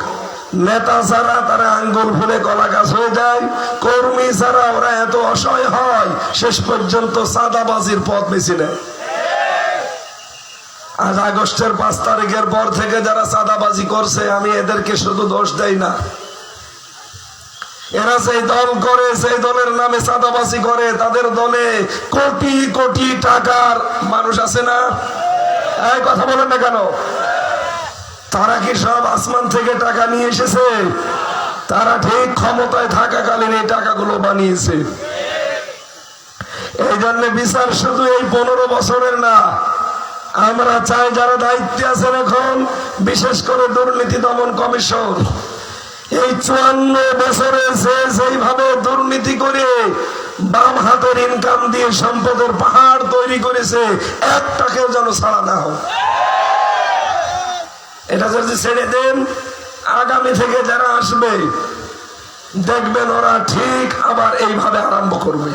নেতা যারা তারা আঙ্গুল ফুলে কলা গাছ হয়ে যায়, কর্মী যারা ওরা এত অসহায় হয় শেষ পর্যন্ত চাঁদাবাজির পথ বেছে নেয়। আজ আগস্টের 5 তারিখের পর থেকে যারা চাঁদাবাজি করছে, আমি এদেরকে শুধু দোষ দেই না, এরা সেই দল করে, সেই দলের নামে চাঁদাবাজি করে, তাদের দলে কোটি কোটি টাকার মানুষ আছে না? এই কথা বলেন না কেন? তারা কি সব আসমান থেকে টাকা নিয়ে এসেছে? তারা ঠিক ক্ষমতায় থাকাকালীন এই টাকাগুলো বানিয়েছে। এই জন্য বিচার শুধু এই 15 বছরের না, আমরা চাই যারা দায়িত্বে আছেন এখন, বিশেষ করে দুর্নীতি দমন কমিশন, এই 54 বছরে যেইভাবে দুর্নীতি করে বাম হাতের ইনকাম দিয়ে সম্পদের পাহাড় তৈরি করেছে, একটাকেও যেন ছাড়া না হয়। এটা যদি ছেড়ে দেন, আগামী থেকে যারা আসবে দেখবেন ওরা ঠিক আবার এইভাবে আরম্ভ করবে।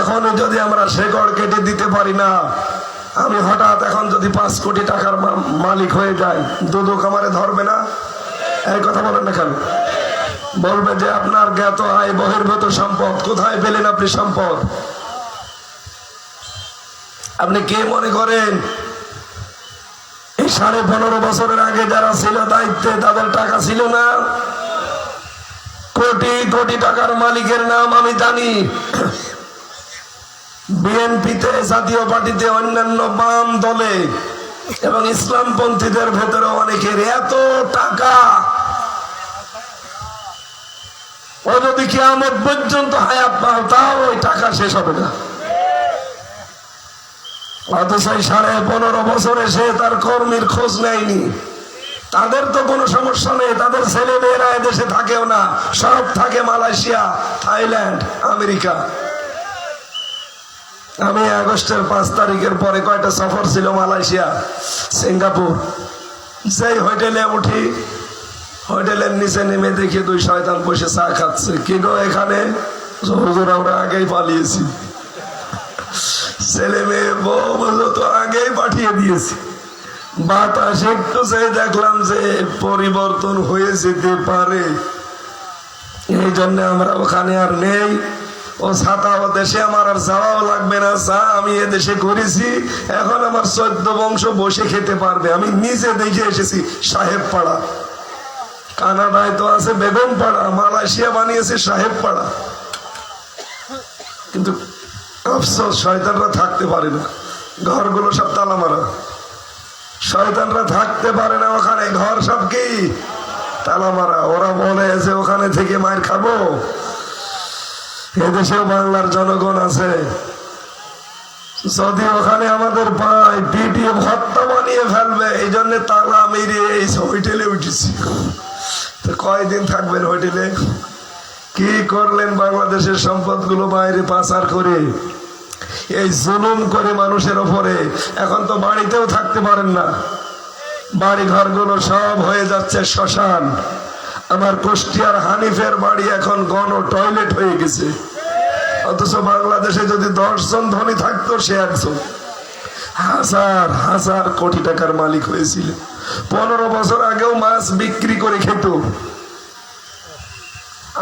এখন যদি আমরা শেকড় কেটে দিতে পারি না, আমি হঠাৎ এখন যদি 5 কোটি টাকার মালিক হয়ে যাই, দুদক আমারে ধরবে না? এই কথা বলেন না কেন? বলবে যে আপনার জ্ঞাত আয় বহির্ভূত সম্পদ, কোথায় পেলেন আপনি সম্পদ? আপনি কে মনে করেন এই 15.5 বছরের আগে যারা ছিল দায়িত্বে, তাদের টাকা ছিল না? কোটি কোটি টাকার মালিকের নাম আমি জানি। বিএনপিতে, জাতীয় পার্টিতে, অন্যান্য বাম দলে এবং ইসলামপন্থীদের ভেতরে অনেকের এত টাকা, ও যদি কিয়ামত পর্যন্ত হায়াত পাও তাও ওই টাকা শেষ হবে না। অথচ 15.5 বছরে সে তার কর্মীর খোঁজ নেয়নি। তাদের তো কোনো সমস্যা নেই, তাদের ছেলে মেয়েরা এদেশে থাকেও না, সব থাকে মালয়েশিয়া, থাইল্যান্ড, আমেরিকা। আমি আগস্টের 5 তারিখের পরে কয়টা সফর ছিল মালয়েশিয়া, সিঙ্গাপুর। সেই হোটেলে উঠি, হোটেলের নিচে নেমে দেখি 2 শয়তান বসে চা খাচ্ছে। কি গো এখানে? হুজুর আমরা আগেই পালিয়েছি, ছেলে মেয়ে বউ তো আগেই পাঠিয়ে দিয়েছি। বাতাস একটু চেয়ে দেখলাম যে পরিবর্তন হয়ে যেতে পারে, এই জন্য আমরা ওখানে আর নেই। ও ছাতা, ও দেশে আমার আর যাওয়াও লাগবে না, চা আমি এদেশে করেছি, এখন আমার 14 বংশ বসে খেতে পারবে। আমি নিজে দেখে এসেছি সাহেব পাড়া। কানাডায় তো আছে বেগম পাড়া, মালয়েশিয়া বানিয়েছে সাহেব পাড়া। কিন্তু আফসোস, শয়তানরা থাকতে পারে না, ঘরগুলো সব তালা মারা। শয়তানরা থাকতে পারে না ওখানে, ঘর সব কি তালা মারা। ওরা বলে যে ওখানে থেকে মার খাবো। এদেশেও বাংলার জনগণ আছে, যদি ওখানে আমাদের পায় পিটিয়ে ভর্তা বানিয়ে ফেলবে। এই জন্য তালা মেরে এই হোটেলে উঠেছি। তো কয়দিন থাকবেন হোটেলে? কি করলেন বাংলাদেশের সম্পদগুলো বাইরে পাচার করে, এই জুলুম করে মানুষের ওপরে। এখন তো বাড়িতেও থাকতে পারেন না, বাড়ি ঘরগুলো সব হয়ে যাচ্ছে শ্মশান। আমার কুষ্টিয়ার হানিফের বাড়ি এখন গণ টয়লেট হয়ে গেছে। অথচ বাংলাদেশে যদি 10 জন ধনী থাকতো, সে একজন। হাজার হাজার কোটি টাকার মালিক হয়েছিল। 15 বছর আগেও মাছ বিক্রি করে খেত।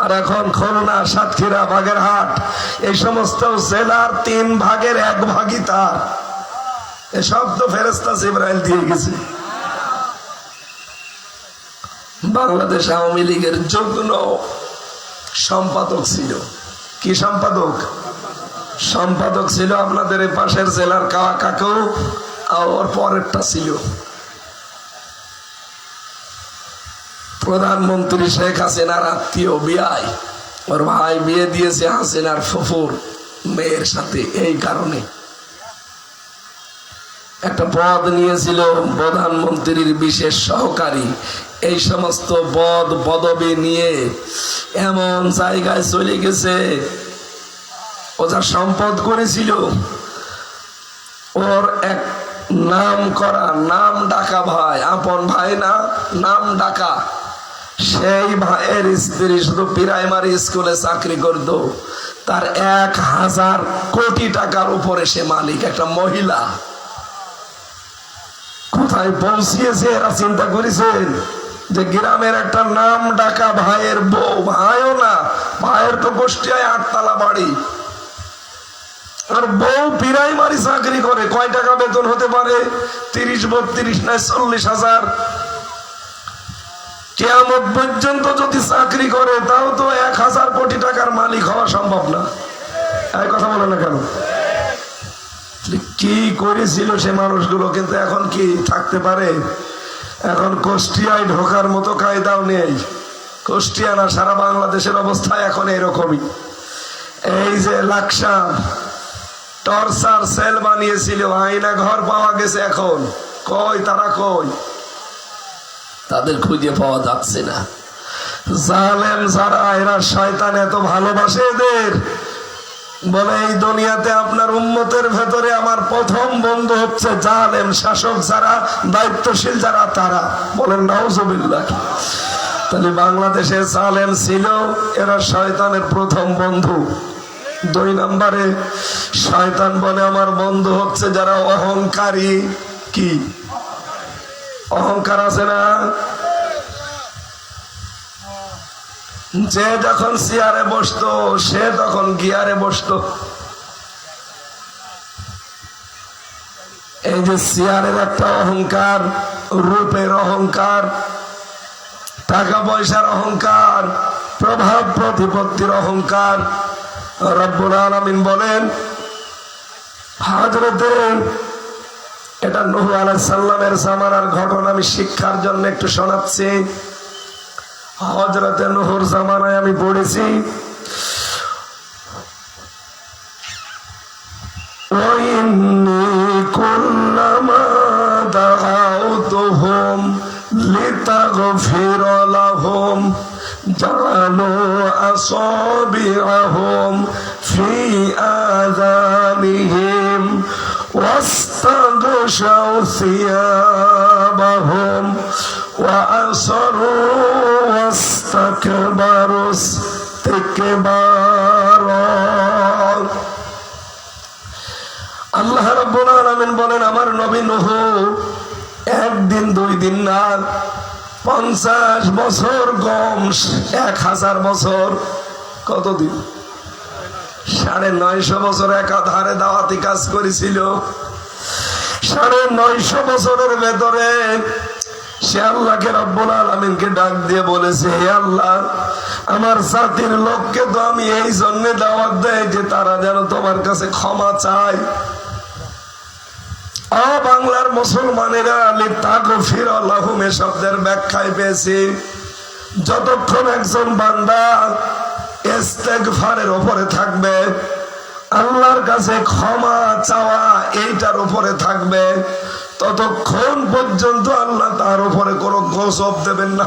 আর এখন খুলনা, সাতক্ষীরা, বাগেরহাট, এই সমস্ত জেলার 3 ভাগের 1 ভাগই তার। এসব তো ফেরেশতা জিবরাইল দিয়ে গেছে। বাংলাদেশ আওয়ামী লীগের যুগ্ম সম্পাদক ছিল। কি সম্পাদক? সম্পাদক ছিল আপনাদের এই পাশের জেলার কাকু, আর ওর পরেরটা ছিল প্রধানমন্ত্রী শেখ হাসিনার আত্মীয় বিআই। ওর ভাই বিয়ে দিয়েছে হাসিনার ফুফুর মেয়ের সাথে। এই কারণে একটা পদ নিয়েছিল প্রধানমন্ত্রীর বিশেষ সহকারী। এই সমস্ত পদ পদবি নিয়ে এমন জায়গায় চলে গেছে, ও যা সম্পদ করেছিল, ওর এক নাম করা, নাম ডাকা ভাই, আপন ভাই না, নাম ডাকা, সেই ভাইয়ের স্ত্রী শুধু প্রাইমারি স্কুলে চাকরি করত। তার 1000 কোটি টাকার উপরে সে মালিক, একটা মহিলা। কোথায় পৌঁছিয়েছে এরা চিন্তা করেছেন? যে গ্রামের একটা নাম ডাকা ভাইয়ের বউ, ভাইও না, ভাইয়ের তো কুষ্টিয়ায় 8 তলা বাড়ি, আর বউ প্রাইমারি চাকরি করে। কয় টাকা বেতন হতে পারে? 30, 32 না 40 হাজার। কিয়ামত পর্যন্ত যদি চাকরি করে, তাও তো 1000 কোটি টাকার মালিক হওয়া সম্ভব না। এই কথা বলে না কেন? কি করেছিল সে মানুষগুলো, কিন্তু এখন কি থাকতে পারে? এখন কুষ্টিয়ায় ঢোকার মতো কায়দাও নেই। কুষ্টিয়া না, সারা বাংলাদেশের অবস্থা এখন এরকমই। এই যে লাকসাম, টর্চার সেল বানিয়েছিল, আয়না ঘর পাওয়া গেছে। এখন কই তারা, কই? তাদের খুঁজে পাওয়া যাচ্ছে না। জালেম যারা, এরা শয়তান এত ভালোবাসে এদের, বলে এই দুনিয়াতে আপনার উম্মতের ভেতরে আমার প্রথম বন্ধু হচ্ছে জালেম শাসক যারা, দায়িত্বশীল যারা, তারা। বলেন নাউজুবিল্লাহ। তাহলে বাংলাদেশে জালেম ছিল, এরা শয়তানের প্রথম বন্ধু। 2 নম্বরে শয়তান বলে আমার বন্ধু হচ্ছে যারা অহংকারী। কি অহংকার আছে না? যে যখন চেয়ারে বসতো সে তখন গিয়ারে বসতো। এই যে চেয়ারের একটা অহংকার, রূপের অহংকার, টাকা পয়সার অহংকার, প্রভাব প্রতিপত্তির অহংকার। রব্বুল আলামিন বলেন, হযরতে এটা নূহ আলাইহিস সালামের জামানার ঘটনা, আমি শিক্ষার জন্য একটু শোনাচ্ছি। হযরতে নূহর জামানায় আমি পড়েছি, وَإِنِّي كُلَّمَا دَعَوْتُهُمْ لِتَغْفِرَ لَهُمْ جَعَلُوا أَصَابِعَهُمْ فِي آذَانِهِمْ واستغشوا ثيابهم وأصروا واستكبروا استكبارا। আল্লাহ রাব্বুল আলামিন বলেন, আমার নবী নূহ 1 দিন 2 দিন না, 50 বছর কম, 1000 বছর, কতদিন? 950 বছর একাধারে দাওয়াতি কাজ করেছিল। 950 বছরের ভেতরে সে আল্লাহকে রব্বুল আলামিনকে ডাক দিয়ে বলেছে, হে আল্লাহ, আমার জাতির লোককে তো আমি এই জন্য দাওয়াত দেই যে তারা যেন তোমার কাছে ক্ষমা চায়। বাংলার মুসলমানেরা লিতাগফির লাহুম এ শব্দের ব্যাখ্যায় পেয়েছি, যতক্ষণ একজন বান্দা ইস্তেগফারের উপরে থাকবে, আল্লাহর কাছে ক্ষমা চাওয়া এইটার উপরে থাকবে, ততক্ষণ পর্যন্ত আল্লাহ তার উপরে কোনো গজব দেবেন না।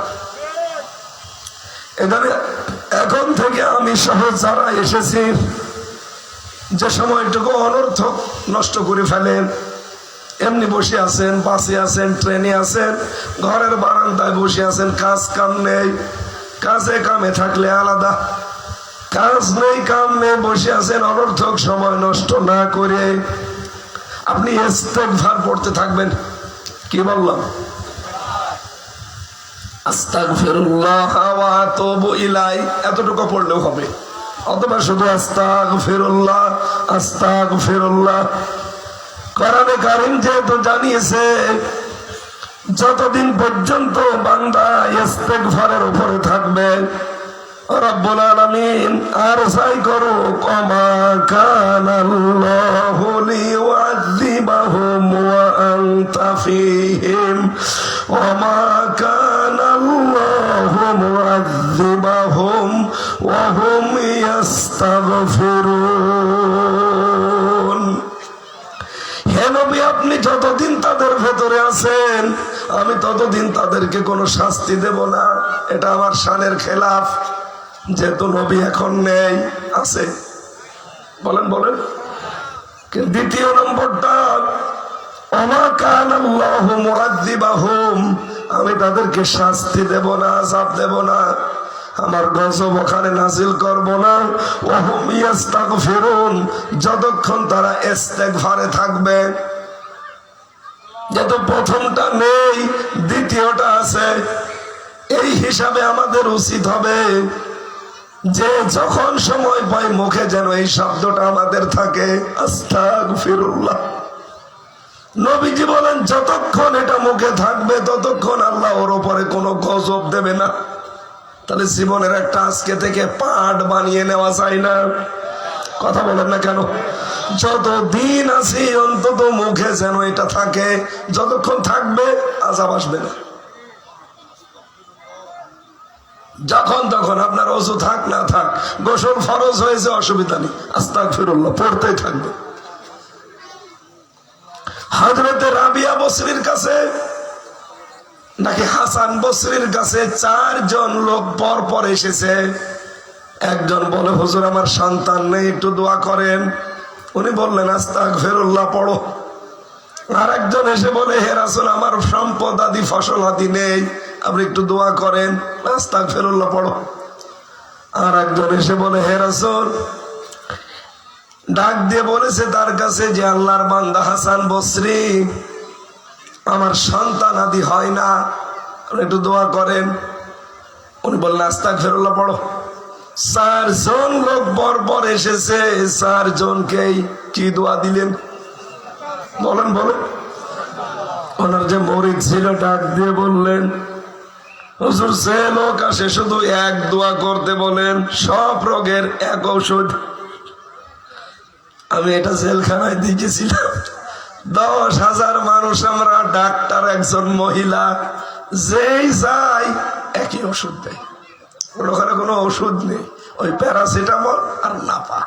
এখানে এখন থেকে আমি সহ যারা এসেছি, যে সময়টুকু অনর্থক নষ্ট করে ফেলেন, এমনি বসে আছেন, বাসে আছেন, ট্রেনে আছেন, ঘরের বারান্দায় বসে আছেন, কাজ কাম নেই, কাজে কামে থাকলে আলাদা, কাজ নেই কাম নেই বসে আছেন, অনর্থক সময় নষ্ট না করে আপনি ইস্তেগফার পড়তে থাকবেন। কি বললাম? আস্তাগফিরুল্লাহ ওয়া আতুবু ইলাইহি, এতটুকু পড়লেও হবে, অথবা শুধু আস্তাগফিরুল্লাহ আস্তাগফিরুল্লাহ। কোরআনে কারীম যেহেতু জানিয়েছে যতদিন পর্যন্ত বান্দা ইস্তেগফারের উপরে থাকবে, রব্বুল আলামিন আর চাই করুক, ওমা কানাল্লাহু লিয়ুআযিবাহুম ওয়া আনতা ফীহিম ওমা কানাল্লাহু মুআযিবাহুম ওয়া হুম ইস্তাগফিরুন। হে নবী, আপনি যতদিন তাদের ভেতরে আছেন আমি ততদিন তাদেরকে কোনো শাস্তি দেব না। এটা আমার শানের খেলাফ, যেহেতু নবী এখন নেই, আছে। বলেন বলেন। দ্বিতীয় নম্বরটা, ওমা কানাল্লাহু মুআযিবাহুম, আমি তাদেরকে শাস্তি দেব না, আযাব দেব না, আমার গজব ওখানে নাজিল করব না। ওয়া হুম ইস্তাগফিরুন, যতক্ষণ তারা ইস্তেগফারে থাকবে। যেহেতু প্রথমটা নেই, দ্বিতীয়টা আছে, এই হিসাবে আমাদের উচিত হবে যে যখন সময় পাই মুখে যেন এই শব্দটা আমাদের থাকে, আস্তাগফিরুল্লাহ। নবীজি বলেন যতক্ষণ এটা মুখে থাকবে ততক্ষণ আল্লাহ ওর উপরে কোনো গজব দেবে না। তাহলে জীবনের একটা আজকে থেকে পাঠ বানিয়ে নেওয়া যায় না? কথা বলেন না কেন? যতদিন আছি অন্তত মুখে যেন এটা থাকে, যতক্ষণ থাকবে আযাব আসবে না। যখন তখন আপনার ওযু থাক না থাক, গোসল ফরজ হয়েছে, অসুবিধা নেই, আস্তাগফিরুল্লাহ পড়তেই থাকবে। হযরতে রাবিয়া বসরির কাছে নাকি হাসান বসরির কাছে 4 জন লোক পর পর এসেছে। একজন বলে, হুজুর আমার সন্তান নেই, একটু দোয়া করেন। উনি বললেন আস্তাগফিরুল্লাহ পড়ো। আর একজন এসে বলে, হে রাসূল আমার সম্পদ আদি ফসল আদি নেই, আপনি একটু দোয়া করেন, আস্তাগফিরুল্লাহ পড়ো। আর একজন এসে বলে, হে রাসূল, ডাক দিয়ে বলেছে তার কাছে যে আল্লাহর বান্দা হাসান বসরি আমার সন্তান আদি হয় না, আপনি একটু দোয়া করেন। উনি বললেন আস্তাগফিরুল্লাহ পড়ো। 4 জন লোক পর পর এসেছে, 4 জনকেই কি দোয়া দিলেন বলেন বলেন। ওনার যে মরিদ ছিল ডাক দিয়ে বললেন, হুজুর যে লোক আসে শুধু এক দোয়া করতে বলেন, সব রোগের এক ঔষধ। আমি এটা জেলখানায় দেখেছিলাম, 10,000 মানুষ আমরা, ডাক্তার একজন মহিলা, যেই যাই একই ওষুধ দেয়। ওখানে কোনো ওষুধ নেই, ওই প্যারাসিটামল আর নাপা।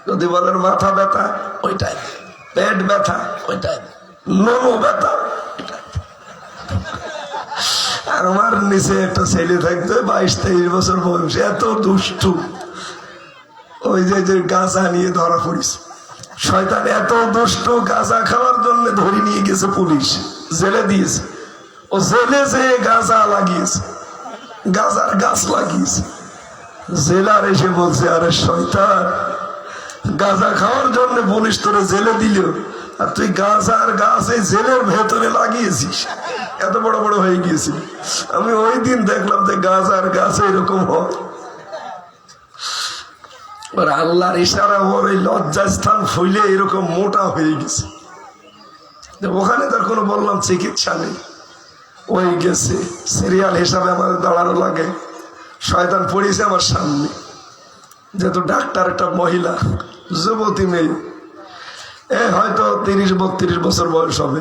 যদি বলেন মাথা ব্যথা ওইটাই, পেট ব্যথা ওইটাই, নোনো ব্যথা ওইটাই। আমার নিচে একটা ছেলে থাকতো 22-23 বছর বয়স, এত দুষ্টু। ওই যে গাঁজা নিয়ে ধরা পড়িস, শয়তান এত দুষ্ট, গাঁজা খাওয়ার জন্য ধরে নিয়ে গেছে পুলিশ, জেলে দিয়েছে। ও জেলে যে গাঁজা লাগিয়েছে, গাঁজার গাছ লাগিয়েছে। জেলার এসে বলছে, আরে শয়তান, গাঁজা খাওয়ার জন্য পুলিশ তোরে জেলে দিল, আর তুই গাঁজার গাছ এই জেলের ভেতরে লাগিয়েছিস, এত বড় বড় হয়ে গিয়েছিল। আমি ওই দিন দেখলাম যে গাঁজার গাছ এরকম হয়। আল্লাহর ইশারা ওর ওই লজ্জাস্থান ফুলে এরকম মোটা হয়ে গেছে। ওখানে তার কোনো বললাম চিকিৎসা নেই, ওই গেছে সিরিয়াল হিসাবে আমার দাঁড়ানো লাগে। শয়তান পড়েছে আমার সামনে, যেহেতু ডাক্তার একটা মহিলা, যুবতী মেয়ে, হয়তো 30-32 বছর বয়স হবে।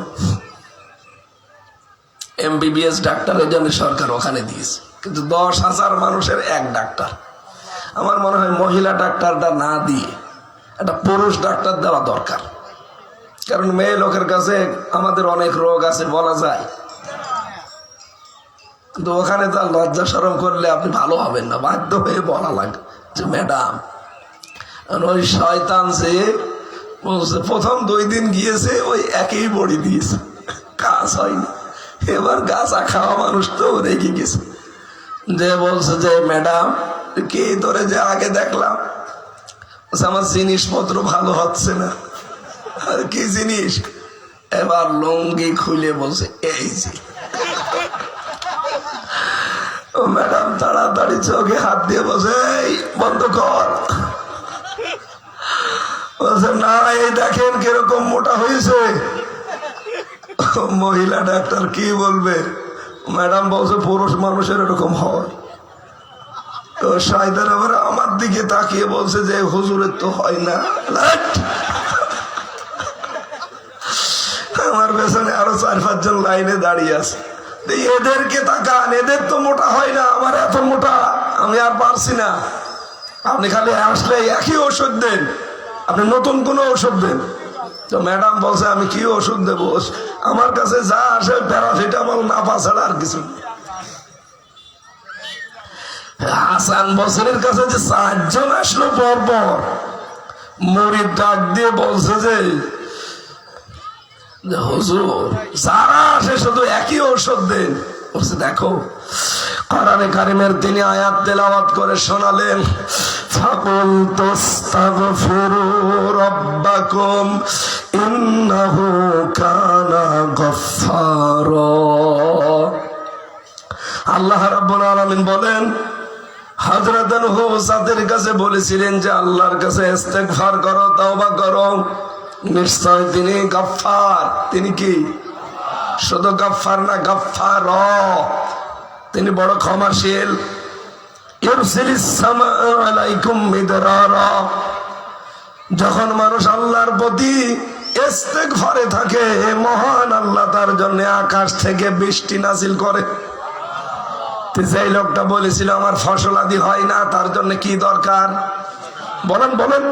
MBBS ডাক্তারের জন্য সরকার ওখানে দিয়েছে, কিন্তু 10,000 মানুষের এক ডাক্তার। আমার মনে হয় মহিলা ডাক্তারটা না দিয়ে একটা পুরুষ ডাক্তার দেওয়া দরকার, কারণ মেয়ে লোকের কাছে আমাদের অনেক রোগ আছে বলা যায়, কিন্তু ওখানে তার লজ্জা শরম করলে আপনি ভালো হবেন না, বাধ্য হয়ে বলা লাগে যে ম্যাডাম। ওই শয়তান যে বলছে, প্রথম 2 দিন গিয়েছে ওই একই বড়ি দিয়েছে, কাজ হয়নি। এবার গাঁজা খাওয়া মানুষ তো রেগে গেছে, যে বলছে যে ম্যাডাম কে ধরে, যে আগে দেখলাম আমার জিনিসপত্র ভালো হচ্ছে না। আর কি জিনিস? এবার লুঙ্গি খুলে বলছে এই যে। ও ম্যাডাম তাড়াতাড়ি চোখে হাত দিয়ে বলছে এই বন্ধ কর। বলছে না, এই দেখেন কিরকম মোটা হয়েছে। মহিলা ডাক্তার কি বলবে? ম্যাডাম বলছে পুরুষ মানুষের এরকম হয়। তো শয়তান আবার আমার দিকে তাকিয়ে বলছে যে হুজুরের তো হয় না। আমার পেছনে আরো 4-5 জন লাইনে দাঁড়িয়ে আছে, এদেরকে তাকান, এদের তো মোটা হয় না, আমার এত মোটা, আমি আর পারছি না। আপনি খালি আসলে একই ওষুধ দেন, আপনি নতুন কোনো ওষুধ দেন। তো ম্যাডাম বলছে আমি কি ওষুধ দেবো, আমার কাছে যা আসে প্যারাসিটামল নাপা ছাড়া আর কিছু। হাসান বসরির কাছে যে 4 জন আসলো পর পর, মুরিদ ডাক দিয়ে বলছে যে হুজুর যারা আসে শুধু একই ঔষধ দেন। বলছে দেখো, কোরআনে কারিমের তিনি আয়াত তেলাওয়াত করে শোনালেন, ফাকুল তাস্তাগফিরু রাব্বাকুম ইন্নাহু কানা গফফারা। আল্লাহ রাব্বুল আলামিন বলেন, হযরত নূহ যাদের কাছে বলেছিলেন যে আল্লাহর কাছে ইস্তেগফার করো, তওবা করো, নিশ্চয় তিনি গফফার। তিনি কি শুধু গফফার না, গফফার, তিনি বড় ক্ষমাশীল। ইরসিলিস সামাআ আলাইকুম মিদরারা। যখন মানুষ আল্লাহর প্রতি ইস্তেগফারে থাকে, মহান আল্লাহ তার জন্য আকাশ থেকে বৃষ্টি নাজিল করে। যে লোকটা বলেছিল আমার ফসল আদি হয় না, তার জন্য কি দরকার বলেন বলেন?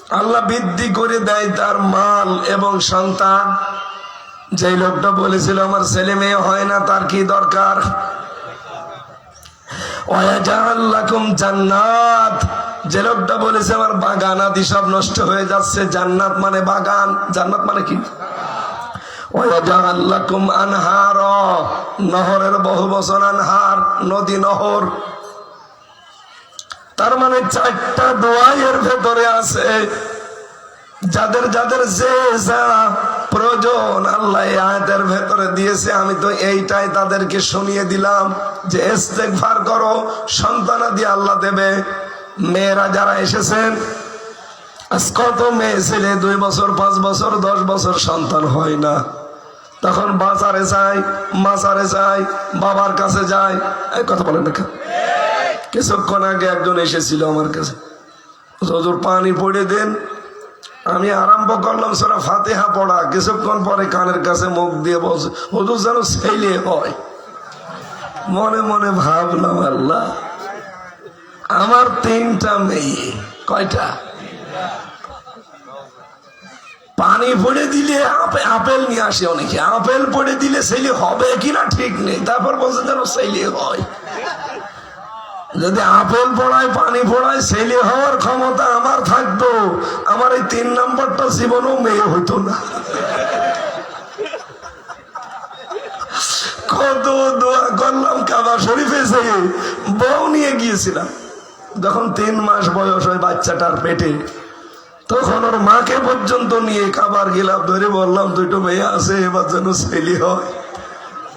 আল্লাহ বৃদ্ধি করে দেয় তার মাল এবং সন্তান। যে লোকটা বলেছিল আমার ছেলে মেয়ে হয় না, তার কি দরকার? ওয়াজাআল লাকুম জান্নাত, যে লোকটা বলেছে আমার বাগান আদি সব নষ্ট হয়ে যাচ্ছে, জান্নাত মানে বাগান, জান্নাত মানে কি? ওয়াজাআল লাকুম আনহার, নহরের বহু বছর, আনহার নদী, নহর। তার মানে 4টা দোয়া এর ভেতরে আছে। যাদের যাদের যে যা প্রয়োজন আল্লাহ এই আয়াতের ভেতরে দিয়েছে, আমি তো এইটাই তাদেরকে শুনিয়ে দিলাম যে ইস্তেগফার করো, সন্তানাদি আল্লাহ দেবে। মেয়েরা যারা এসেছেন, আজ কত মেয়ে ছেলে 2 বছর 5 বছর 10 বছর সন্তান হয় না, তখন বাজারে যায়, মাজারে যায়, বাবার কাছে যায়। এই কথা বলেন না? কিছুক্ষণ আগে একজন এসেছিল আমার কাছে, হুজুর পানি পড়ে দেন। আমি আরম্ভ করলাম সূরা ফাতিহা পড়া, কিছুক্ষণ পরে কানের কাছে মুখ দিয়ে বলছে হুজুর যেন ছেলে হয়। মনে মনে ভাবলাম আল্লাহ, আমার 3টা মেয়ে। কয়টা? পানি পড়ে দিলে আপেল নিয়ে আসে অনেকে, আপেল পড়ে দিলে ছেলে হবে কিনা ঠিক নেই, তারপর বলছে যেন ছেলে হয়। যদি আপেল পড়ায় পানি পড়ায় ছেলে হওয়ার ক্ষমতা আমার থাকতো, আমার এই 3 নম্বরটা জীবনেও মেয়ে হইতো না। কত দোয়া করলাম, কাবা শরীফে যেয়ে বউ নিয়ে গিয়েছিলাম। যখন 3 মাস বয়স হয় বাচ্চাটার পেটে, তখন ওর মাকে পর্যন্ত নিয়ে কাবার গিলাফ ধরে বললাম 2টো মেয়ে আছে, এবার যেন ছেলে হয়।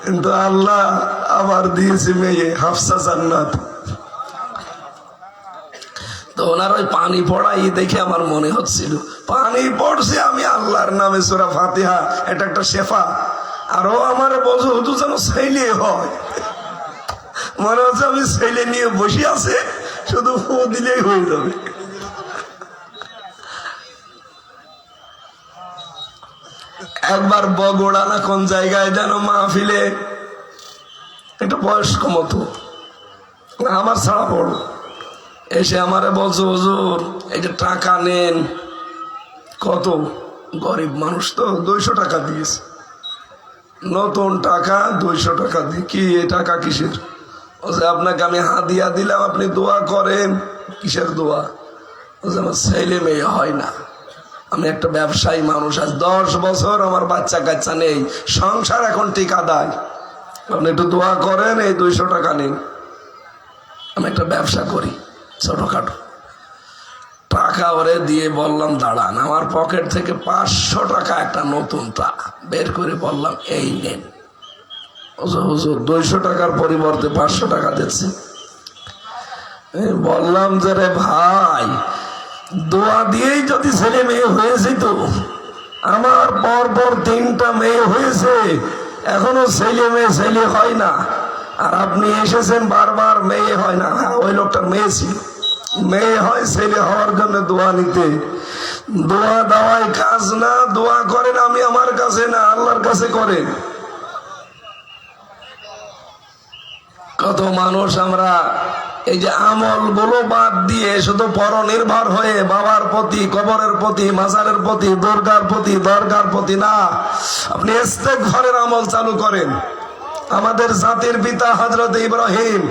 কিন্তু আল্লাহ আবার দিয়েছে মেয়ে, হাফসা জান্নাত। তো ওনার ওই পানি পড়াই দেখে আমার মনে হচ্ছিল পানি পড়ছে, আমি আল্লাহর নামে সূরা ফাতিহা, এটা একটা শেফা। আরো আমার বলছে হুজুর যেন ছেলে হয়। মনে হচ্ছে আমি ছেলে নিয়ে বসে আছে, শুধু ফু দিলেই হয়ে যাবে। একবার বগুড়া না কোন জায়গায় যেন মাহফিলে একটা বয়স্ক মতো, আমার ছাড়া বড়, এসে আমারে বলছো হুজুর এই যে টাকা নেন। কত গরিব মানুষ তো, 200 টাকা দিয়েছে, নতুন টাকা 200 টাকা দিয়ে। কি এই টাকা কিসের? বলছে আপনাকে আমি হাদিয়া দিলাম, আপনি দোয়া করেন। কিসের দোয়া? বলছে আমার ছেলে মেয়ে হয় না, আমি একটা ব্যবসায়ী মানুষ, আজ 10 বছর আমার বাচ্চা কাচ্চা নেই, সংসার এখন টিকা দেয়, আপনি একটু দোয়া করেন, এই 200 টাকা নিন, আমি একটা ব্যবসা করি ছোটখাটো। টাকা ওরে দিয়ে বললাম দাঁড়ান, আমার পকেট থেকে 500 টাকা একটা নতুন টাকা বের করে বললাম এই নেন। হুজুর 200 টাকার পরিবর্তে 500 টাকা দিচ্ছে। বললাম যে রে ভাই, দোয়া দিয়েই যদি ছেলে মেয়ে হয়ে যেত, আমার পরপর 3টা মেয়ে হয়েছে, এখনো ছেলে মেয়ে ছেলে হয় না, আর আপনি এসেছেন বারবার মেয়ে হয় না। হ্যাঁ, ওই লোকটার মেয়ে ছিল, মেয়ে হয় ছেলে হওয়ার জন্য দোয়া নিতে। দোয়া দেওয়াই কাজ না, দোয়া করেন আমি আমার কাছে না, আল্লাহর কাছে করেন। কত মানুষ আমরা এই যে আমল গুলো বাদ দিয়ে শুধু পরনির্ভর হয়ে বাবার প্রতি, কবরের প্রতি, মাজারের প্রতি, দরগার প্রতি, দরগার প্রতি না, আপনি ইস্তেগফারের আমল চালু করেন। আমাদের জাতির পিতা হযরত ইব্রাহিম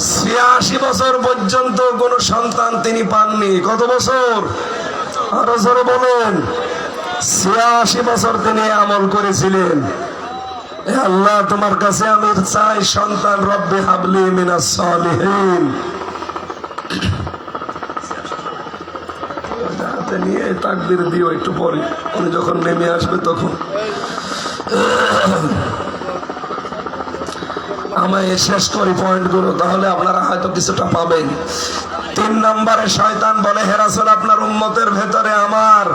86 বছর পর্যন্ত কোন সন্তান তিনি পাননি। কত বছর? আরো জোরে বলেন। 86 বছর তিনি আমল করেছিলেন। আল্লাহ তোমার কাছে আমি চাই সন্তান, রব্বি হাবলি মিনাস সালিহিন। হাতে নিয়ে তাকবীর দিও একটু পরে, উনি যখন নেমে আসবে তখন। আমায় শেষ করি পয়েন্টগুলো, তাহলে আপনারা হয়তো কিছুটা পাবেন। 3 নম্বরে শয়তান বলে, হে রাসূল আপনার উম্মতের ভেতরে আমার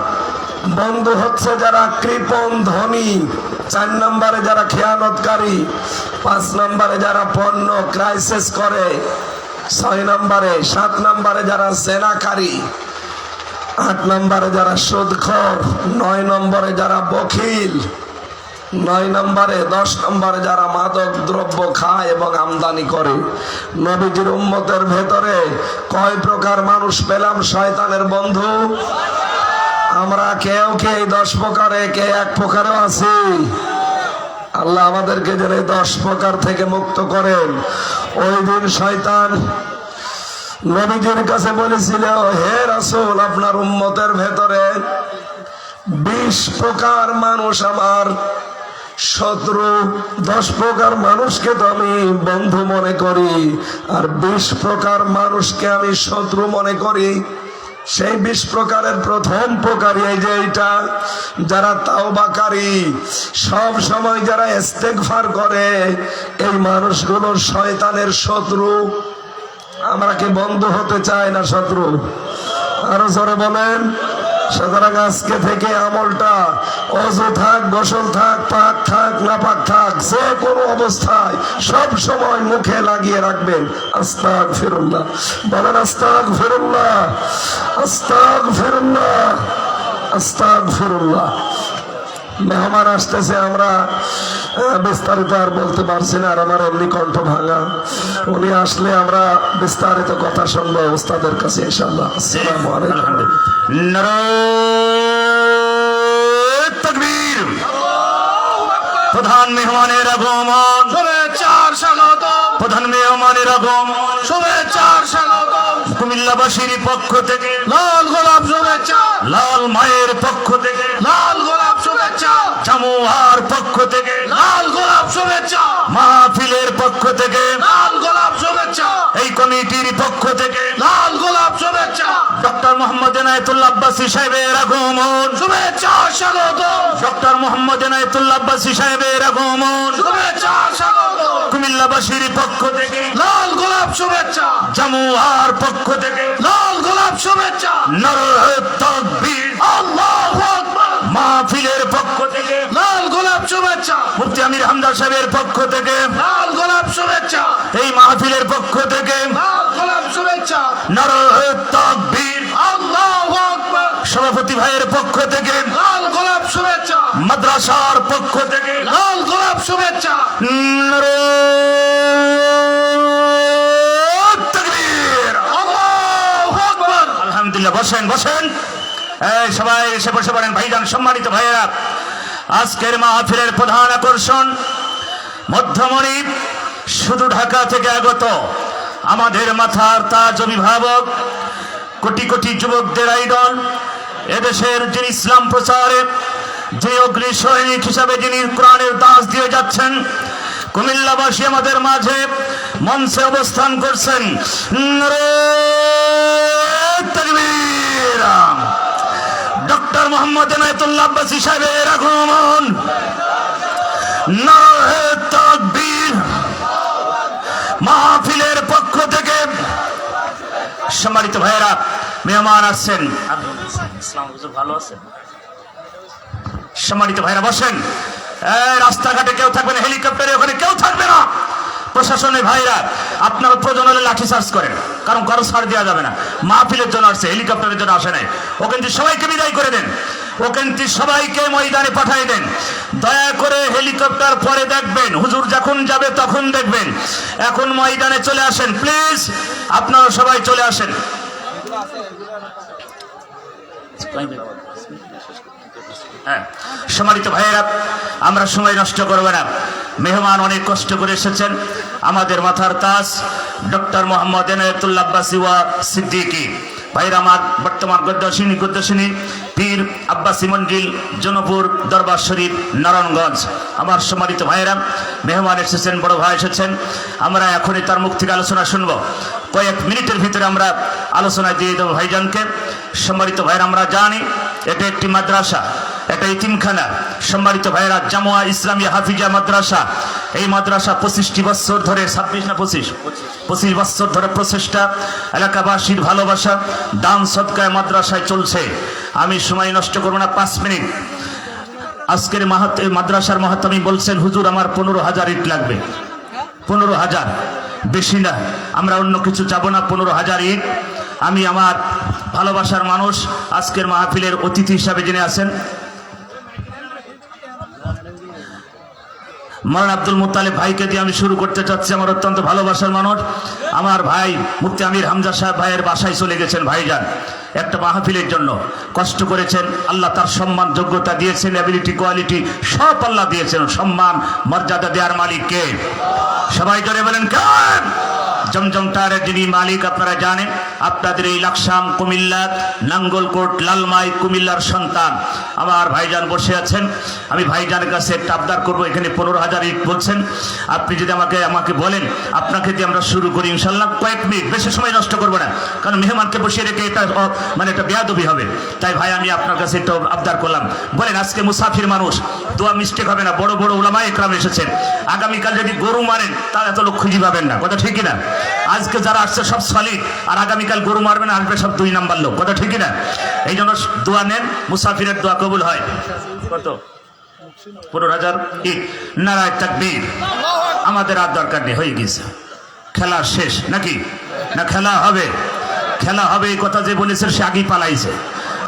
বন্ধু হচ্ছে যারা কৃপণ ধনী, 4 নম্বরে যারা খেয়ানতকারী, 5 নম্বরে যারা পণ্য ক্রাইসিস করে, 6 নম্বরে, 7 নম্বরে যারা জেনাকারী, 8 নম্বরে যারা সুদখোর, 9 নম্বরে যারা বখিল, 9 নম্বরে 10 নম্বরে যারা মাদক দ্রব্য খায় এবং আমদানি করে, নবীজির উম্মতের ভেতরে কয় প্রকার মানুষ পেলাম শয়তানের বন্ধু? আমরা কেউ কে 10 প্রকারে, কে 1 প্রকারেও আছি। আল্লাহ আমাদেরকে যেন 10 প্রকার থেকে মুক্ত করেন। ওই দিন শয়তান নবীজির কাছে বলেছিল, হে রাসূল, আপনার উম্মতের ভেতরে 20 প্রকার মানুষ আমার শত্রু, 10 প্রকার মানুষকে তো আমি বন্ধু মনে করি, আর 20 প্রকার মানুষকে আমি শত্রু মনে করি। সেই 20 প্রকারের প্রথম প্রকার এই যে এইটা, যারা তাওবাকারী, সব সময় যারা ইস্তেগফার করে, এই মানুষগুলো শয়তানের শত্রু। আমরা কি বন্ধু হতে চাই না শত্রু? আরো জোরে বলেন। সুতরাং আজকে থেকে আমলটা ওযু থাক, গোসল থাক, পাক থাক, নাপাক থাক, যে কোনো অবস্থায় সব সময় মুখে লাগিয়ে রাখবেন আস্তাগফিরুল্লাহ। বলেন আস্তাগফিরুল্লাহ, আস্তাগফিরুল্লাহ, আস্তাগফিরুল্লাহ। মেহমান আসতেছে, আমরা বিস্তারিত আর বলতে পারছি না, আর আমার এমনি কণ্ঠ ভাঙা। উনি আসলে আমরা বিস্তারিত কথা শুনবো ওস্তাদের কাছে ইনশাআল্লাহ। আসসালামু আলাইকুম। নারায়ে তাকবীর। প্রধান মেহমানের আগমন, শুভেচ্ছার স্বাগতম, প্রধান মেহমানের আগমন, শুভেচ্ছার স্বাগতম। কুমিল্লাবাসীর পক্ষ থেকে, লাল গোলাপ শুভেচ্ছা, লাল মায়ের পক্ষ থেকে, লাল গোলাপ শুভেচ্ছা, জামুয়ার পক্ষ থেকে, লাল গোলাপ শুভেচ্ছা, মাহফিলের পক্ষ থেকে, লাল গোলাপ শুভেচ্ছা, এই কমিটির পক্ষ থেকে লাল গোলাপ শুভেচ্ছা, ডক্টর মোহাম্মদ এনায়েতুল্লাহ আব্বাসী সাহেবের আগমন, শুভেচ্ছা স্বাগতম, ডক্টর মোহাম্মদ এনায়েতুল্লাহ আব্বাসী সাহেবের আগমন, শুভেচ্ছা স্বাগতম। কুমিল্লাবাসীর পক্ষ থেকে, লাল গোলাপ শুভেচ্ছা, জামুয়ার পক্ষ থেকে, লাল গোলাপ শুভেচ্ছা, নারায়ে তাকবীর। আল্লাহু আকবার। মাহফিলের পক্ষ থেকে, লাল গোলাপ শুভেচ্ছা, মুফতি আমির হামজা সাহেবের পক্ষ থেকে, লাল গোলাপ শুভেচ্ছা, এই মাহফিলের পক্ষ থেকে, লাল গোলাপ শুভেচ্ছা, নারায়ে তাকবীর। আল্লাহু আকবার। সভাপতি ভাইয়ের পক্ষ থেকে, লাল গোলাপ শুভেচ্ছা, মাদ্রাসার পক্ষ থেকে, লাল গোলাপ শুভেচ্ছা, নারায়ে তাকবীর। আল্লাহু আকবার। আলহামদুলিল্লাহ। বসেন বসেন, এই সবাই এসে বসে পড়েন। ভাইজান, সম্মানিত ভাইয়েরা, আজকের মাহফিলের প্রধান আকর্ষণ মধ্যমণি, শুধু ঢাকা থেকে আগত আমাদের মাথার তাজ অভিভাবক, কোটি কোটি যুবকদের আইডল, এদেশের যিনি ইসলাম প্রচারে যে অগ্নি সৈনিক হিসাবে যিনি কোরআনের দাস দিয়ে যাচ্ছেন, কুমিল্লাবাসী আমাদের মাঝে মঞ্চে অবস্থান করছেন। নারায়ে তাকবীর। ডক্টর মোহাম্মদ এনায়েতুল্লাহ আব্বাসী সাহেবের আগমন, নারায়ে তাকবীর। মাহফিলের পক্ষ থেকে সম্মানিত ভাইয়েরা, মেহমান আসছেন। ভালো আছেন? সম্মানিত ভাইরা বসেন। রাস্তাঘাটে কেউ থাকবে না, হেলিকপ্টারে ওখানে কেউ থাকবে না। প্রশাসনের ভাইরা, আপনারা প্রয়োজন হলে লাঠি চার্জ করেন, কারণ কারো ছাড় দেওয়া যাবে না। মাহফিলের জন্য আসছে, হেলিকপ্টারের জন্য আসে নাই। ও কিন্তু সবাইকে বিদায় করে দেন, ও কিন্তু সবাইকে ময়দানে পাঠিয়ে দেন। দয়া করে হেলিকপ্টার পরে দেখবেন, হুজুর যখন যাবে তখন দেখবেন। এখন ময়দানে চলে আসেন প্লিজ, আপনারা সবাই চলে আসেন। হ্যাঁ, সম্মানিত ভাইয়েরা, আমরা সময় নষ্ট করব না। মেহমান অনেক কষ্ট করে এসেছেন, আমাদের মাথার তাজ ডক্টর মোহাম্মদ এনায়েতুল্লাহ আব্বাসী ওয়া সিদ্দিকী ভাইরা, আমার বর্তমান গদ্দাসিনী পীর আব্বাসী মন্ডল, জনপুর দরবার শরীফ, নারায়ণগঞ্জ। আমার সম্মানিত ভাইয়েরা, মেহমান এসেছেন, বড় ভাই এসেছেন। আমরা এখনই তার মুখ থেকে আলোচনা শুনব। কয়েক মিনিটের ভিতরে আমরা আলোচনা দিয়ে দেবো ভাইজানকে। সম্মানিত ভাইয়েরা, আমরা জানি এটা একটি মাদ্রাসা, এটা ইতিমখানা। সম্মানিত ভাইয়েরা, জামুয়া ইসলামিয়া হাফিজা মাদ্রাসা, এই মাদ্রাসা 25টি বছর ধরে, 26 না 25 বছর ধরে প্রচেষ্টা, এলাকাবাসীর ভালোবাসা, দান সদকায় মাদ্রাসায় চলছে। আমি সময় নষ্ট করবো না, 5 মিনিট। আজকের মাদ্রাসার মাহাত্মি বলছেন, হুজুর আমার 15,000 ইট লাগবে। 15,000, বেশি না, আমরা অন্য কিছু চাবো না, 15,000 ইট। আমি আমার ভালোবাসার মানুষ, আজকের মাহফিলের অতিথি হিসাবে যিনি আছেন, মৌলানা আব্দুল মুত্তালিব ভাইকে দিয়ে আমি শুরু করতে চাচ্ছি। আমার অত্যন্ত ভালোবাসার মানুষ, আমার ভাই মুফতি আমির হামজা সাহেব ভাইয়ের বাসায় চলে গেছেন ভাইজান একটা মাহফিলের জন্য। কষ্ট করেছেন, আল্লাহ তার সম্মান যোগ্যতা দিয়েছেন, অ্যাবিলিটি কোয়ালিটি সব আল্লাহ দিয়েছেন। সম্মান মর্যাদা দেওয়ার মালিক কে? সবাই জোরে বলেন কেন? জমজম টায়ারের যিনি মালিক আপনারা জানেন। আপনাদের এই লাকসাম, কুমিল্লা, নাঙ্গলকোট, লালমাই, কুমিল্লার সন্তান আমার ভাইজান বসে আছেন। আমি ভাইজানের কাছে একটা আবদার করবো। এখানে 15,000 ইট বলছেন, আপনি যদি আমাকে বলেন, আপনাকে দিয়ে আমরা শুরু করি ইনশাল্লাহ। কয়েক মিনিট, বেশি সময় নষ্ট করবো না, কারণ মেহমানকে বসিয়ে রেখে এটা মানে একটা বেয়াদবি হবে। তাই ভাই আমি আপনার কাছে একটা আবদার করলাম, বলেন আজকে মুসাফির মানুষ, দোয়া মিস্টেক হবে না, বড় বড় উলামা একরাম এসেছেন। আগামীকাল যদি গরু মারেন তাহলে এত লোক খুঁজে পাবেন না, কথা ঠিক না? আজকে যারা আসছে সব সলিড, আর আগামীকাল গরু মারবেন, আসবে সব 2 নাম্বার লোক, কথা ঠিক না? এই জন্য দোয়া নেন, মুসাফিরের দোয়া কবুল হয়। কত? 15,000 ইট। নারায়ে তাকবীর। আমাদের আর দরকার নেই, হয়ে গেছে, খেলা শেষ নাকি? না খেলা হবে? খেলা হবে এই কথা যে বলেছে সে আগেই পালাইছে।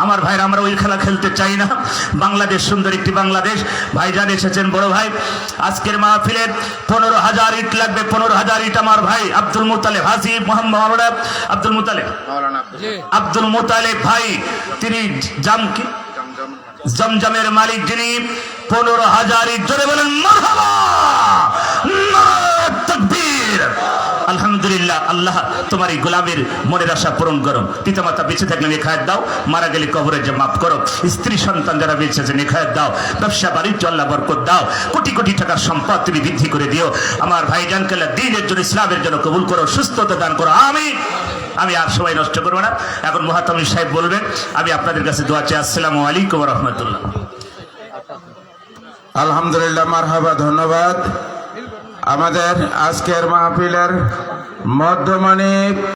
আমার ভাইরা, আমরা ওই খেলা খেলতে চাই না। বাংলাদেশ সুন্দর একটি বাংলাদেশ। ভাইজান এসেছেন বড় ভাই, আজকের মাহফিলের 15,000 ইট লাগবে। 15,000 ইট আমার ভাই Abdul Muttalib, Haji Mohammad Abdul Muttalib ভাই, তিনি জমজমের মালিক, যিনি 15,000 ইট। জোরে বলেন মারহাবা, নারায়ে তাকবীর। আলহামদুলিল্লাহ, আল্লাহ তোমার এই গোলামের মনের আশা পূরণ করো। পিতামাতা বেঁচে থাকলে নেখায়াত দাও, মারা গেলে কবরে যে মাফ করো। স্ত্রী সন্তান যারা বেঁচে আছে নেখায়াত দাও। ব্যবসা বাণিজ্য আল্লাহ বরকত দাও। কোটি কোটি টাকার সম্পদ তুমি বৃদ্ধি করে দিও। আমার ভাইজানকে আল্লাহ দ্বীনের জন্য, ইসলামের জন্য কবুল করো, সুস্থতা দান করো। আমি আর সময় নষ্ট করবো না। এখন মুহাতামিম সাহেব বলবেন। আমি আপনাদের কাছে দোয়া চাই। আসসালামু আলাইকুম ওয়া রাহমাতুল্লাহ। আলহামদুলিল্লাহ, মারহাবা, ধন্যবাদ। আমাদের আজকের মাহফিলের মধ্যমণি